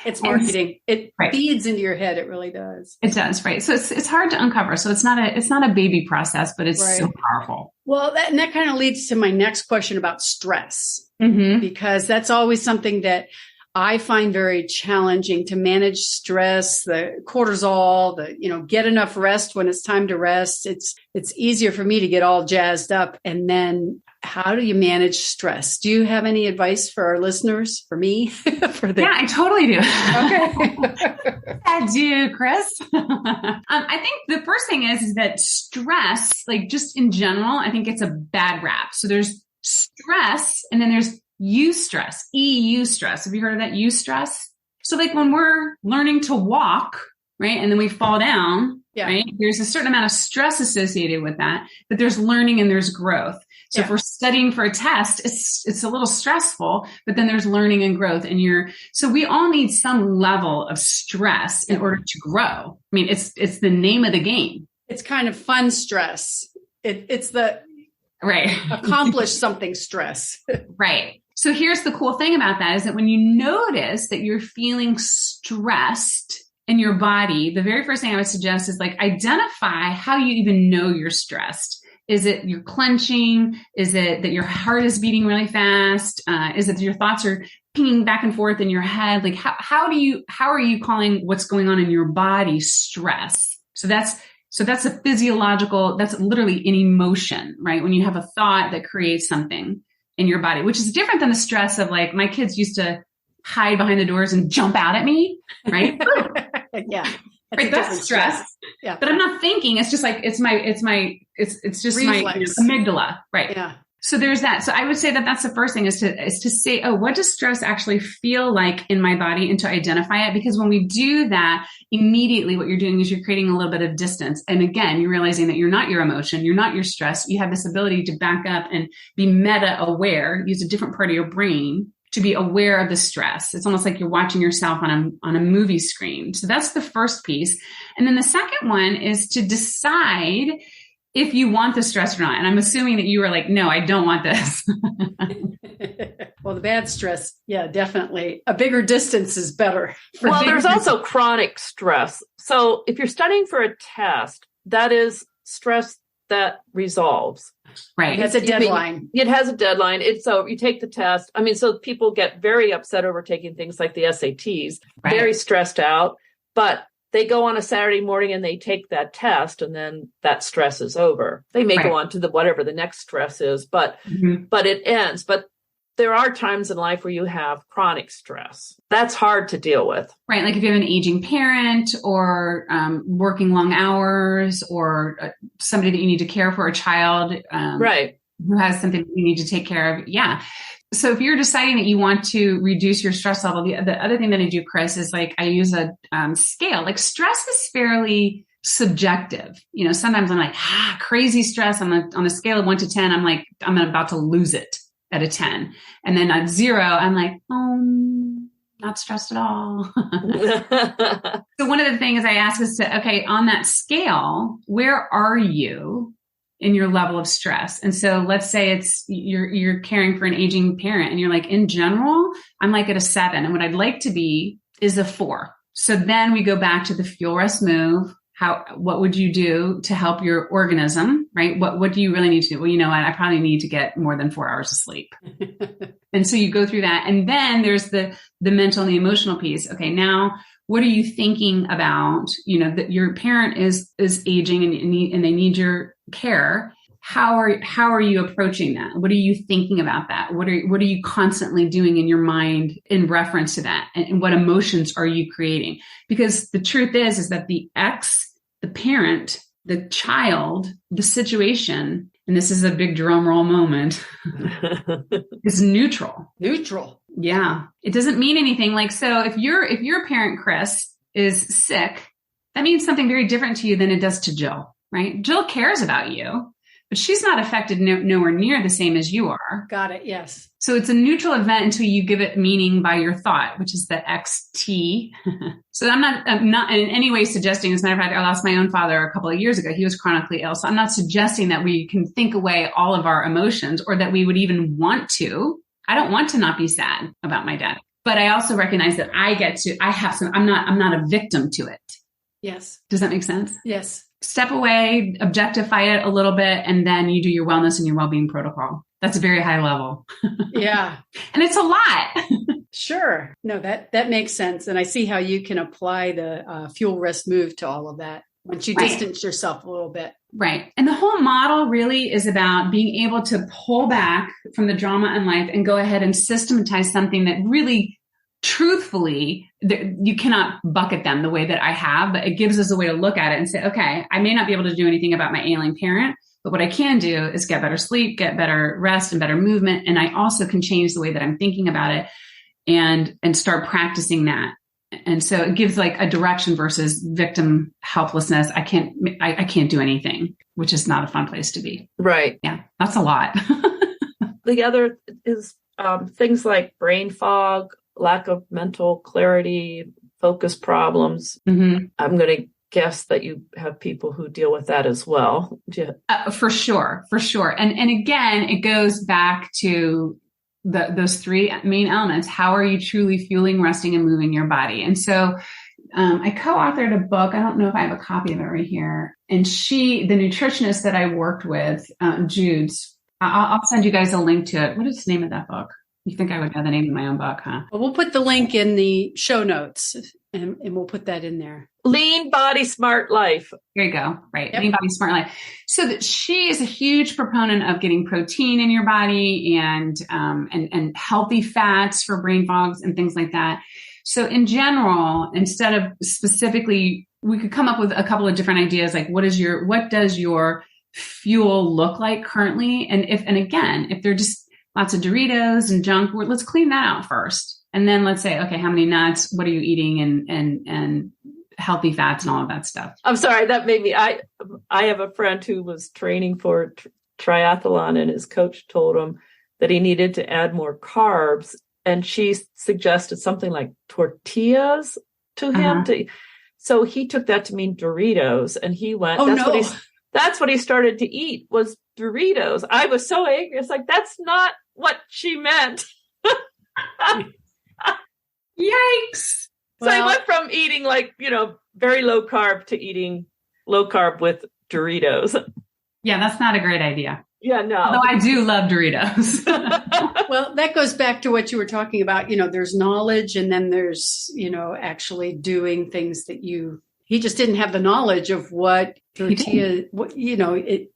It's marketing. It feeds into your head. It really does. It does. Right. So it's hard to uncover. So it's not a baby process, but it's so powerful. Well, that kind of leads to my next question about stress, mm-hmm. because that's always something that I find very challenging to manage stress, the cortisol, get enough rest when it's time to rest. It's easier for me to get all jazzed up. And then how do you manage stress? Do you have any advice for our listeners, for me? Yeah, I totally do. Okay. I do, Chris. I think the first thing is that stress, like just in general, I think it's a bad rap. So there's stress and then there's eustress, eustress. Have you heard of that? Eustress? So like when we're learning to walk, right? And then we fall down, right? There's a certain amount of stress associated with that, but there's learning and there's growth. So if we're studying for a test, it's a little stressful, but then there's learning and growth so we all need some level of stress in order to grow. I mean, it's the name of the game. It's kind of fun stress. It's the accomplish something stress. Right. So here's the cool thing about that is that when you notice that you're feeling stressed in your body, the very first thing I would suggest is like identify how you even know you're stressed. Is it you're clenching? Is it that your heart is beating really fast? Is it that your thoughts are pinging back and forth in your head? Like how are you calling what's going on in your body stress? So that's a physiological, that's literally an emotion, right? When you have a thought that creates something in your body, which is different than the stress of like, my kids used to hide behind the doors and jump out at me, right? Yeah. That's stress. Yeah. But I'm not thinking, it's just like, it's just reflex. My amygdala. Right. Yeah. So there's that. So I would say that that's the first thing is to say, oh, what does stress actually feel like in my body and to identify it? Because when we do that, immediately what you're doing is you're creating a little bit of distance. And again, you're realizing that you're not your emotion. You're not your stress. You have this ability to back up and be meta aware, use a different part of your brain to be aware of the stress. It's almost like you're watching yourself on a movie screen. So that's the first piece. And then the second one is to decide if you want the stress or not. And I'm assuming that you were like, no, I don't want this. Well, the bad stress, yeah, definitely. A bigger distance is better. Well, there's also chronic stress. So if you're studying for a test, that is stress that resolves. Right. It's a deadline. It has a deadline. So you take the test. I mean, so people get very upset over taking things like the SATs, very stressed out, but they go on a Saturday morning and they take that test and then that stress is over. They may go on to whatever the next stress is, but it ends. But there are times in life where you have chronic stress. That's hard to deal with. Right. Like if you have an aging parent or working long hours or somebody that you need to care for, a child who has something that you need to take care of. Yeah. So if you're deciding that you want to reduce your stress level, the other thing that I do, Chris, is like I use a scale. Like stress is fairly subjective. Sometimes I'm like, crazy stress on a scale of 1 to 10. I'm like, I'm about to lose it at a 10. And then at 0, I'm like, not stressed at all. So one of the things I ask is on that scale, where are you in your level of stress? And so let's say it's you're caring for an aging parent and you're like, in general, I'm like at a 7. And what I'd like to be is a 4. So then we go back to the fuel, rest, move. What would you do to help your organism, right? What do you really need to do? Well, I probably need to get more than 4 hours of sleep. And so you go through that. And then there's the mental and the emotional piece. Okay. Now what are you thinking about, that your parent is aging and they need your care? How are you approaching that? What are you thinking about that? What are you constantly doing in your mind in reference to that? And what emotions are you creating? Because the truth is that the parent, the child, the situation, and this is a big drum roll moment, is neutral. Neutral. Yeah. It doesn't mean anything. Like, so if your parent, Chris, is sick, that means something very different to you than it does to Jill, right? Jill cares about you, but she's not affected nowhere near the same as you are. Got it. Yes. So it's a neutral event until you give it meaning by your thought, which is the XT. So I'm not in any way suggesting, as a matter of fact, I lost my own father a couple of years ago. He was chronically ill. So I'm not suggesting that we can think away all of our emotions or that we would even want to. I don't want to not be sad about my dad, but I also recognize that I'm not a victim to it. Yes. Does that make sense? Yes. Step away, objectify it a little bit, and then you do your wellness and your well-being protocol. That's a very high level. Yeah. And it's a lot. Sure. No, that makes sense. And I see how you can apply the fuel, rest, move to all of that once you distance yourself a little bit. Right. And the whole model really is about being able to pull back from the drama in life and go ahead and systematize something that really, truthfully, you cannot bucket them the way that I have, but it gives us a way to look at it and say, okay, I may not be able to do anything about my ailing parent, but what I can do is get better sleep, get better rest and better movement. And I also can change the way that I'm thinking about it and start practicing that. And so it gives like a direction versus victim helplessness. I can't do anything, which is not a fun place to be. Right. Yeah. That's a lot. The other is things like brain fog, lack of mental clarity, focus problems. Mm-hmm. I'm going to guess that you have people who deal with that as well. For sure. And again, it goes back to those three main elements. How are you truly fueling, resting, and moving your body? And so I co-authored a book. I don't know if I have a copy of it right here. And the nutritionist that I worked with, Jude's, I'll send you guys a link to it. What is the name of that book? You think I would know the name of my own book, huh? Well, we'll put the link in the show notes and we'll put that in there. Lean Body Smart Life. Here you go. Right. Yep. Lean Body Smart Life. So that she is a huge proponent of getting protein in your body and healthy fats for brain fogs and things like that. So in general, instead of specifically, we could come up with a couple of different ideas, like what does your fuel look like currently? And if they're just lots of Doritos and junk, let's clean that out first. And then let's say, okay, how many nuts, what are you eating and healthy fats and all of that stuff. I'm sorry, that made me, I have a friend who was training for triathlon and his coach told him that he needed to add more carbs. And she suggested something like tortillas to him. So he took that to mean Doritos and he went, that's what he started to eat was Doritos. I was so angry. It's like, that's not what she meant. Yikes. So I went from eating very low carb to eating low carb with Doritos. Yeah, that's not a great idea. Yeah, no. Although I do love Doritos. Well, that goes back to what you were talking about. There's knowledge and then there's, actually doing things that he just didn't have the knowledge of what tortilla,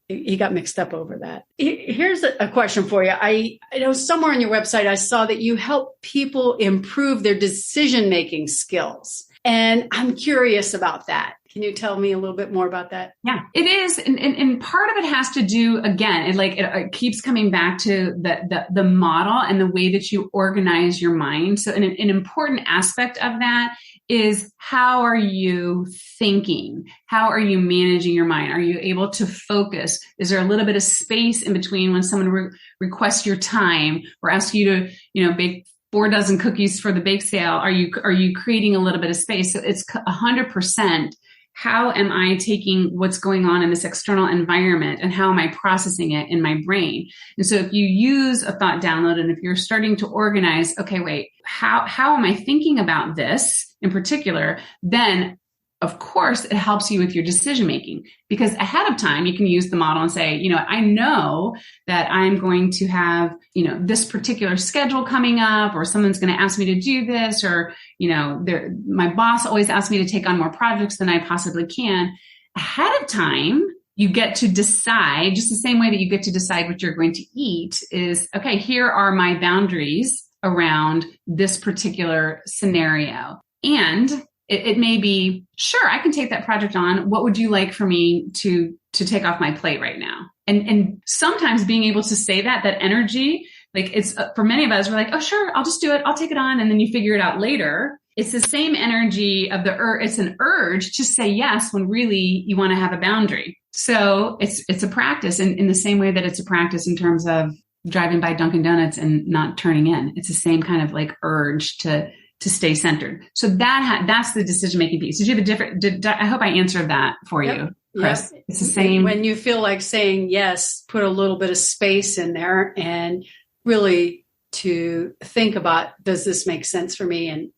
he got mixed up over that. Here's a question for you. I know somewhere on your website, I saw that you help people improve their decision-making skills. And I'm curious about that. Can you tell me a little bit more about that? Yeah, it is. And part of it has to do, again, it keeps coming back to the model and the way that you organize your mind. So an important aspect of that is, how are you thinking? How are you managing your mind? Are you able to focus? Is there a little bit of space in between when someone requests your time or asks you to, bake 4 dozen cookies for the bake sale? Are you creating a little bit of space? So it's 100%. How am I taking what's going on in this external environment and how am I processing it in my brain? And so if you use a thought download and if you're starting to organize, okay, wait, how am I thinking about this in particular? Then of course it helps you with your decision making, because ahead of time you can use the model and say, I know that I'm going to have, this particular schedule coming up, or someone's going to ask me to do this, or, my boss always asks me to take on more projects than I possibly can. Ahead of time, you get to decide, just the same way that you get to decide what you're going to eat is, okay, here are my boundaries around this particular scenario. And it may be, sure, I can take that project on. What would you like for me to take off my plate right now? And sometimes being able to say that energy, like it's for many of us, we're like, oh, sure, I'll just do it. I'll take it on. And then you figure it out later. It's the same energy of it's an urge to say yes when really you want to have a boundary. So it's a practice in the same way that it's a practice in terms of driving by Dunkin' Donuts and not turning in. It's the same kind of like urge to stay centered. So that's the decision-making piece. Did you have a different, I hope I answered that for you, Chris. Yep. It's the same. When you feel like saying yes, put a little bit of space in there and really to think about, does this make sense for me? And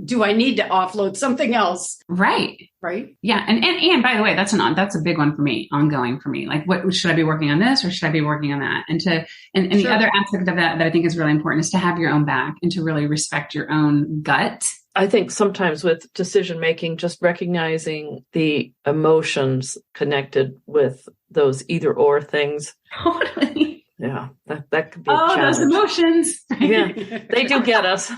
do I need to offload something else? Right. Right. Yeah. And by the way, that's a big one for me, ongoing for me. Like, what should I be working on this or should I be working on that? And Sure. The other aspect of that I think is really important is to have your own back and to really respect your own gut. I think sometimes with decision making, just recognizing the emotions connected with those either or things. Totally. Yeah. That could be a challenge. Those emotions. Yeah. They do get us.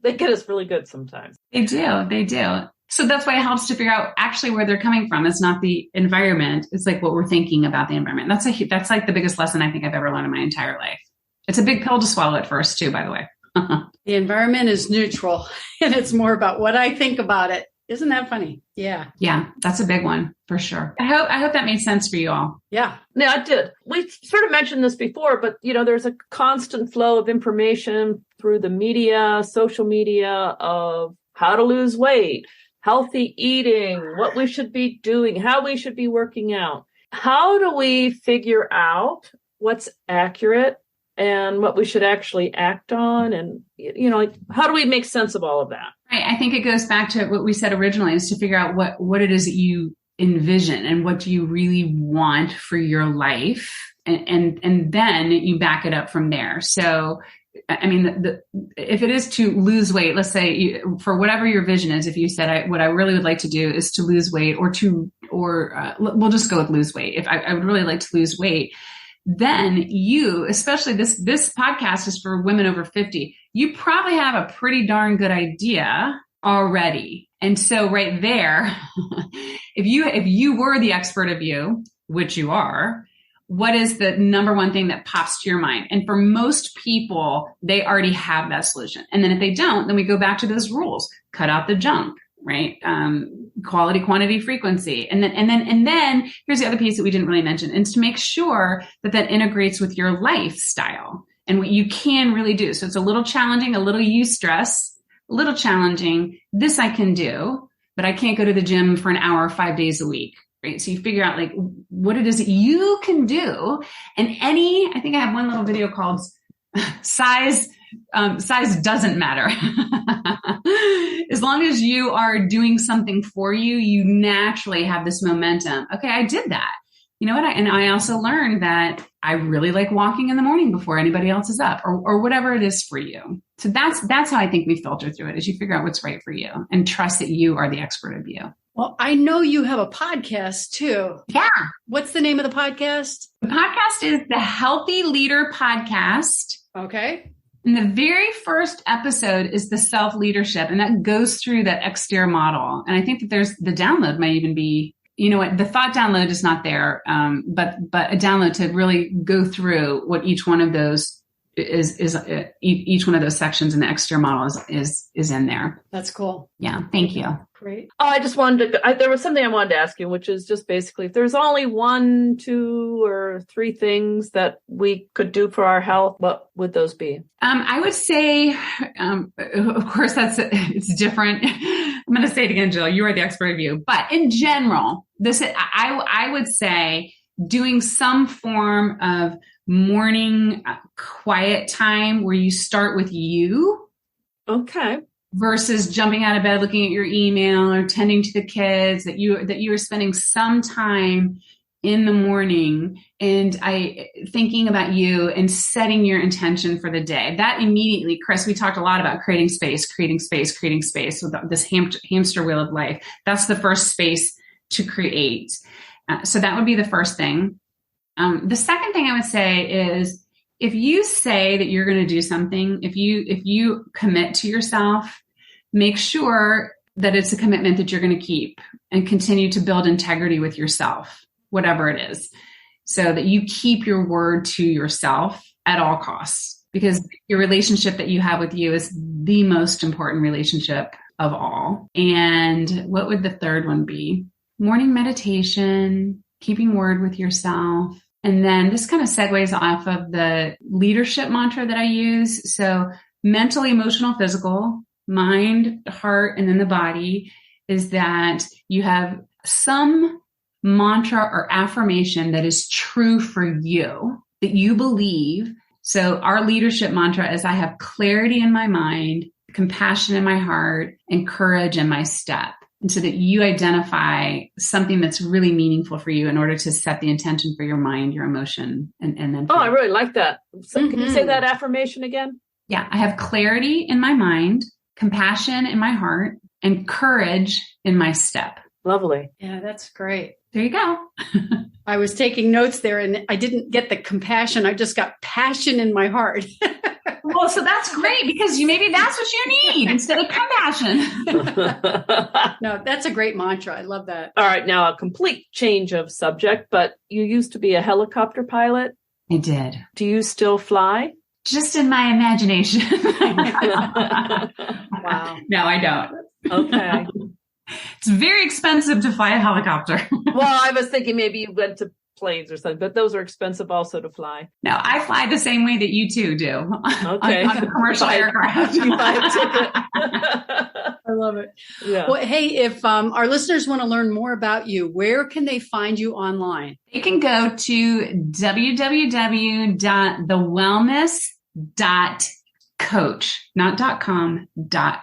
They get us really good sometimes. They do. So that's why it helps to figure out actually where they're coming from. It's not the environment. It's like what we're thinking about the environment. That's like the biggest lesson I think I've ever learned in my entire life. It's a big pill to swallow at first too, by the way. The environment is neutral and it's more about what I think about it. Isn't that funny? Yeah. Yeah, that's a big one for sure. I hope that made sense for you all. Yeah. Yeah, it did. We sort of mentioned this before, but there's a constant flow of information through the media, social media, of how to lose weight, healthy eating, what we should be doing, how we should be working out. How do we figure out what's accurate and what we should actually act on? And, how do we make sense of all of that? Right. I think it goes back to what we said originally, is to figure out what it is that you envision and what do you really want for your life. And then you back it up from there. So, I mean, if it is to lose weight, let's say for whatever your vision is, if you said, what I really would like to do is to lose weight or we'll just go with lose weight. If I would really like to lose weight, then you, especially this podcast is for women over 50, you probably have a pretty darn good idea already. And so right there, if you were the expert of you, which you are, what is the number one thing that pops to your mind? And for most people, they already have that solution. And then if they don't, then we go back to those rules, cut out the junk, right? Quality, quantity, frequency. And then here's the other piece that we didn't really mention, and to make sure that integrates with your lifestyle and what you can really do. So it's a little challenging, a little eustress, a little challenging. This I can do, but I can't go to the gym for an hour, 5 days a week. Right. So you figure out like what it is that you can do. And I think I have one little video called size doesn't matter. As long as you are doing something for you, you naturally have this momentum. Okay, I did that. You know what? I also learned that I really like walking in the morning before anybody else is up, or whatever it is for you. So that's how I think we filter through it, is you figure out what's right for you and trust that you are the expert of you. Well, I know you have a podcast too. Yeah. What's the name of the podcast? The podcast is the Healthy Leader Podcast. Okay. And the very first episode is the self-leadership, and that goes through that exterior model. And I think that there's the download might even be, the thought download is not there, but a download to really go through what each one of those each one of those sections in the exterior model is in there. That's cool. Yeah. Thank you. Great. I just there was something I wanted to ask you, which is just basically, if there's only 1, 2, or 3 things that we could do for our health, what would those be? I would say, of course, it's different. I'm going to say it again, Jill. You are the expert of you. But in general, I would say doing some form of morning quiet time where you start with you. Okay. Versus jumping out of bed, looking at your email or tending to the kids, that you are spending some time in the with thinking about you and setting your intention for the day. That immediately, Chris, we talked a lot about creating space with this hamster wheel of life. That's the first space to create. So that would be the first thing. The second thing I would say is, if you say that you're going to do something, if you commit to yourself, make sure that it's a commitment that you're going to keep and continue to build integrity with yourself, whatever it is, so that you keep your word to yourself at all costs, because your relationship that you have with you is the most important relationship of all. And what would the third one be? morning meditation, keeping word with yourself. And then this kind of segues off of the leadership mantra that I use. So mental, emotional, physical, mind, heart, and then the body is that you have some mantra or affirmation that is true for you, that you believe. So our leadership mantra is I have clarity in my mind, compassion in my heart, and courage in my step. And so that you identify something that's really meaningful for you in order to set the intention for your mind, your emotion, and then. Oh, I really like that. So can you say that affirmation again? Yeah. I have clarity in my mind, compassion in my heart, and courage in my step. Lovely. Yeah, that's great. There you go. I was taking notes there and I didn't get the compassion. I just got passion in my heart. Well, so that's great because maybe that's what you need instead of compassion. No, that's a great mantra. I love that. All right. Now a complete change of subject, but you used to be a helicopter pilot. I did. Do you still fly? Just in my imagination. Wow. No, I don't. Okay. It's very expensive to fly a helicopter. Well, I was thinking maybe you went to planes or something, but those are expensive also to fly. No, I fly the same way that you two do. Okay. on a commercial aircraft. You buy a ticket. I love it. Yeah. Well, hey, if our listeners want to learn more about you, where can they find you online? You can go to www.thewellness.coach, not .com,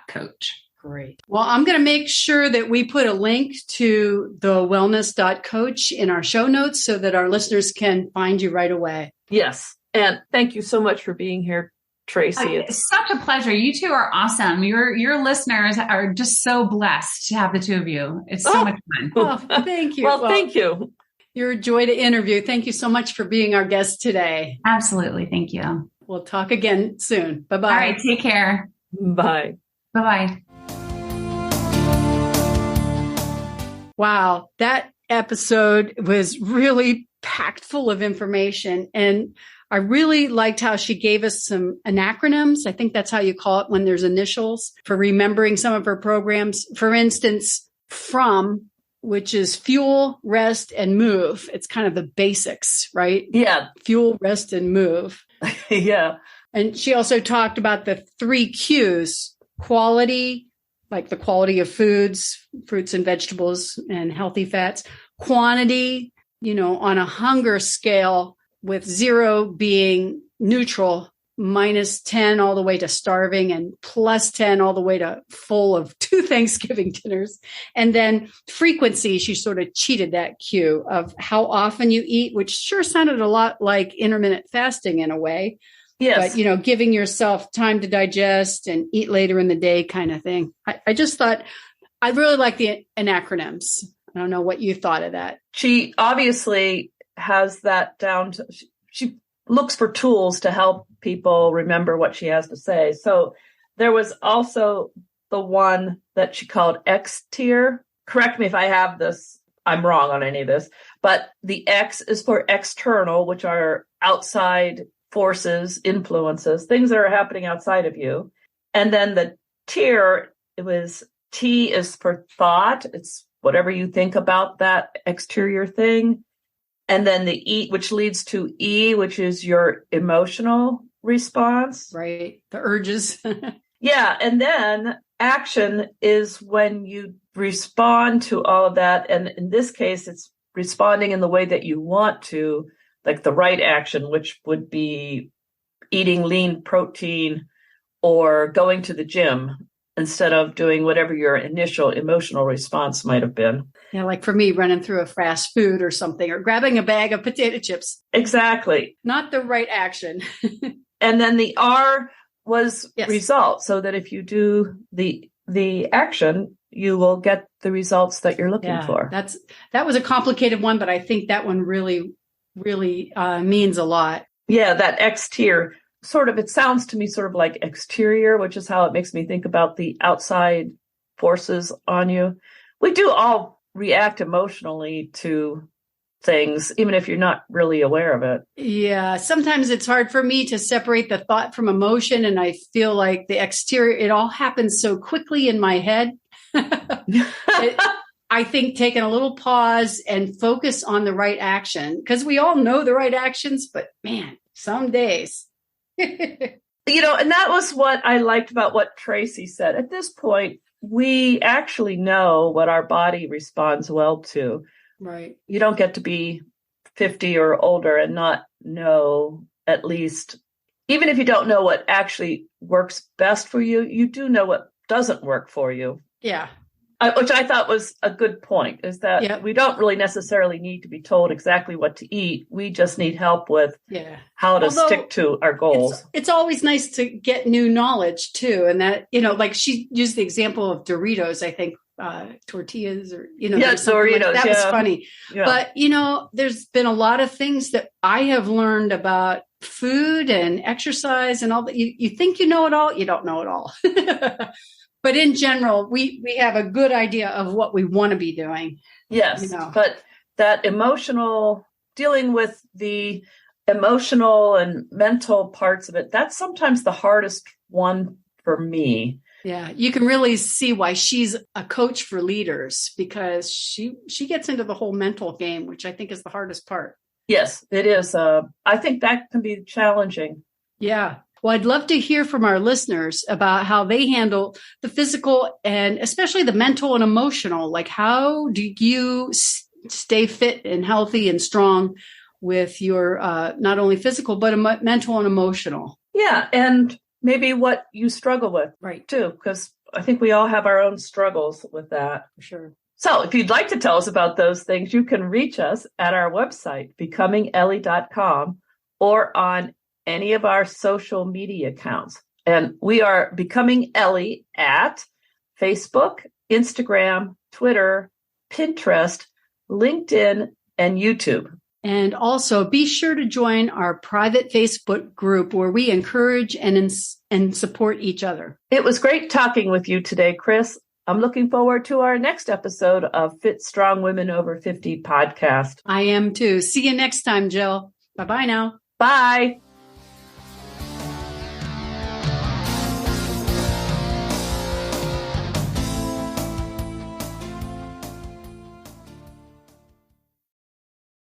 .coach. Great. Well, I'm going to make sure that we put a link to the wellness.coach in our show notes so that our listeners can find you right away. Yes. And thank you so much for being here, Tracy. It's such a pleasure. You two are awesome. Your listeners are just so blessed to have the two of you. It's so much fun. Oh, thank you. Well, thank you. You're a joy to interview. Thank you so much for being our guest today. Absolutely. Thank you. We'll talk again soon. Bye-bye. All right. Take care. Bye. Bye-bye. Wow, that episode was really packed full of information. And I really liked how she gave us some acronyms. I think that's how you call it when there's initials for remembering some of her programs. For instance, FROM, which is fuel, rest, and move. It's kind of the basics, right? Yeah. Fuel, rest, and move. Yeah. And she also talked about the 3 Qs, quality, like the quality of foods, fruits and vegetables and healthy fats, quantity, on a hunger scale with 0 being neutral, -10 all the way to starving and +10 all the way to full of 2 Thanksgiving dinners. And then frequency, she sort of cheated that Q of how often you eat, which sure sounded a lot like intermittent fasting in a way. Yes. But, giving yourself time to digest and eat later in the day kind of thing. I just thought I really like the acronyms. I don't know what you thought of that. She obviously has that down. She looks for tools to help people remember what she has to say. So there was also the one that she called X tier. Correct me if I have this. I'm wrong on any of this, but the X is for external, which are outside forces, influences, things that are happening outside of you. And then the tier, T is for thought. It's whatever you think about that exterior thing. And then the E, which leads to E, which is your emotional response. Right. The urges. Yeah. And then action is when you respond to all of that. And in this case, it's responding in the way that you want to, like the right action, which would be eating lean protein or going to the gym instead of doing whatever your initial emotional response might have been. Yeah, like for me, running through a fast food or something, or grabbing a bag of potato chips. Exactly. Not the right action. And then the R was Yes. result, so that if you do the action, you will get the results that you're looking for. That was a complicated one, but I think that one really means a lot. Yeah, that X tier, it sounds to me sort of like exterior, which is how it makes me think about the outside forces on you. We do all react emotionally to things, even if you're not really aware of it. Yeah, sometimes it's hard for me to separate the thought from emotion, and I feel like the exterior, it all happens so quickly in my head. I think taking a little pause and focus on the right action, because we all know the right actions, but man, some days. And that was what I liked about what Traci said. At this point, we actually know what our body responds well to. Right. You don't get to be 50 or older and not know, at least, even if you don't know what actually works best for you, you do know what doesn't work for you. Yeah. Which I thought was a good point, is that we don't really necessarily need to be told exactly what to eat. We just need help with how to stick to our goals. It's always nice to get new knowledge too. And that, like she used the example of Doritos, I think, tortillas or, Doritos. Like that was funny. Yeah. But, there's been a lot of things that I have learned about food and exercise and all that. You think you know it all. You don't know it all. But in general, we have a good idea of what we want to be doing. Yes, but that dealing with the emotional and mental parts of it, that's sometimes the hardest one for me. Yeah, you can really see why she's a coach for leaders, because she gets into the whole mental game, which I think is the hardest part. Yes, it is. I think that can be challenging. Yeah. Well, I'd love to hear from our listeners about how they handle the physical and especially the mental and emotional. Like, how do you stay fit and healthy and strong with your not only physical, but mental and emotional? Yeah. And maybe what you struggle with, right, too, because I think we all have our own struggles with that. For sure. So if you'd like to tell us about those things, you can reach us at our website, becomingellie.com, or on any of our social media accounts. And we are Becoming Ellie at Facebook, Instagram, Twitter, Pinterest, LinkedIn, and YouTube. And also be sure to join our private Facebook group where we encourage and support each other. It was great talking with you today, Chris. I'm looking forward to our next episode of Fit Strong Women Over 50 podcast. I am too. See you next time, Jill. Bye-bye now. Bye.